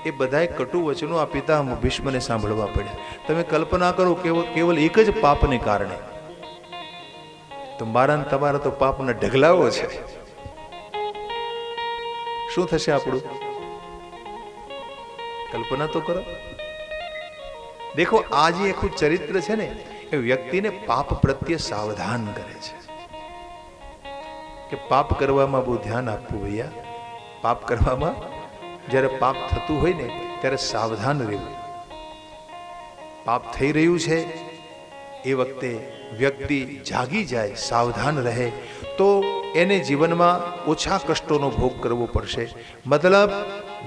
S1: એ બધાય કટુ વચનો આ પિતામહ ભીષ્મને સાંભળવા પડ્યા. તમે કલ્પના કરો, કેવલ એક જ પાપને કારણે. તો મારા ને તમારા તો પાપના ઢગલાઓ છે. શું થશે આપણું? कल्पना तो करो. देखो आज ये आखું चरित्र है ने એ વ્યક્તિને પાપ પ્રત્યે સાવધાન કરે છે કે પાપ કરવામાં બહુ ધ્યાન આપવું. ભૈયા પાપ કરવામાં, જ્યારે પાપ થતું હોય ને ત્યારે સાવધાન રહેવું. પાપ થઈ રહ્યું છે એ વખતે વ્યક્તિ જાગી જાય, સાવધાન રહે, તો એને જીવનમાં ઓછા કષ્ટોનો ભોગ કરવો પડશે. मतलब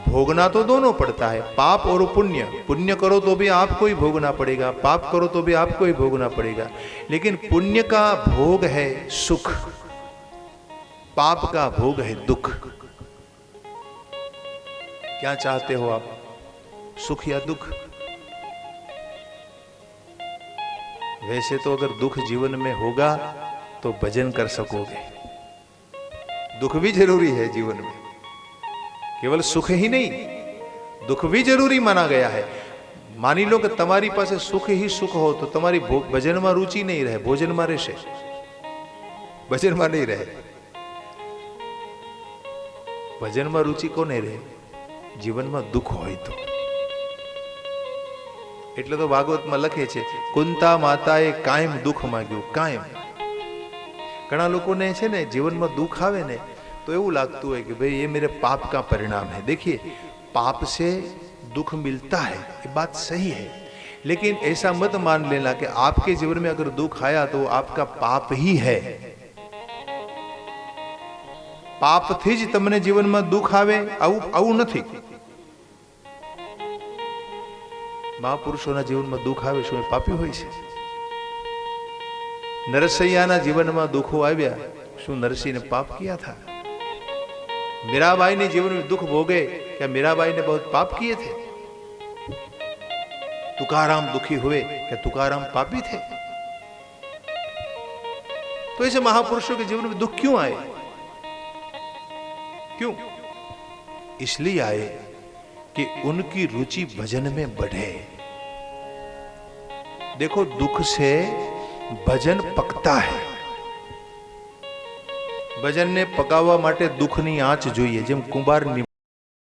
S1: भोगना तो दोनों पड़ता है, पाप और पुण्य. पुण्य करो तो भी आपको ही भोगना पड़ेगा, पाप करो तो भी आपको ही भोगना पड़ेगा. लेकिन पुण्य का भोग है सुख, पाप का भोग है दुख. क्या चाहते हो आप, सुख या दुख? वैसे तो अगर दुख जीवन में होगा तो भजन कर सकोगे. दुख भी जरूरी है जीवन में, केवल सुख ही नहीं, दुख भी जरूरी माना गया है। मानी लो कि तमारी पासे सुख ही सुख हो तो तमारी भजन में रुचि नहीं रहे, भोजन में રહેશે, भजन में नहीं रहे। भजन में रुचि कोने रहे? जीवन में दुख होय तो। એટલે તો ભાગવતમાં લખે છે કુંતા માતાએ કાયમ દુઃખ માંગ્યું, કાયમ। ઘણા લોકોને છે ને જીવનમાં દુઃખ આવે ને तो એવું લાગતું હોય कि भाई ये मेरे पाप का परिणाम है। देखिए, पाप से दुख मिलता है, ये बात सही है, लेकिन ऐसा मत मान लेना कि आपके जीवन में अगर दुख आया तो आपका पाप ही है। पाप थी ज तमने जीवन में दुख आवे आવું નથી। महापुरुषों जीवन में दुख आवे શું એ પાપી હોય છે? नरसैया जीवन में दुखों आव्या, શું नरसिंह ने पाप किया था? मीराबाई ने जीवन में दुख भोगे, क्या मीराबाई ने बहुत पाप किए थे? तुकाराम दुखी हुए, क्या तुकाराम पापी थे? तो ऐसे महापुरुषों के जीवन में दुख क्यों आए? क्यों? इसलिए आए कि उनकी रुचि भजन में बढ़े। देखो, दुख से भजन पकता है। भजन ने पकावा माटे दुखनी आंच જોઈએ, જેમ કુંભારની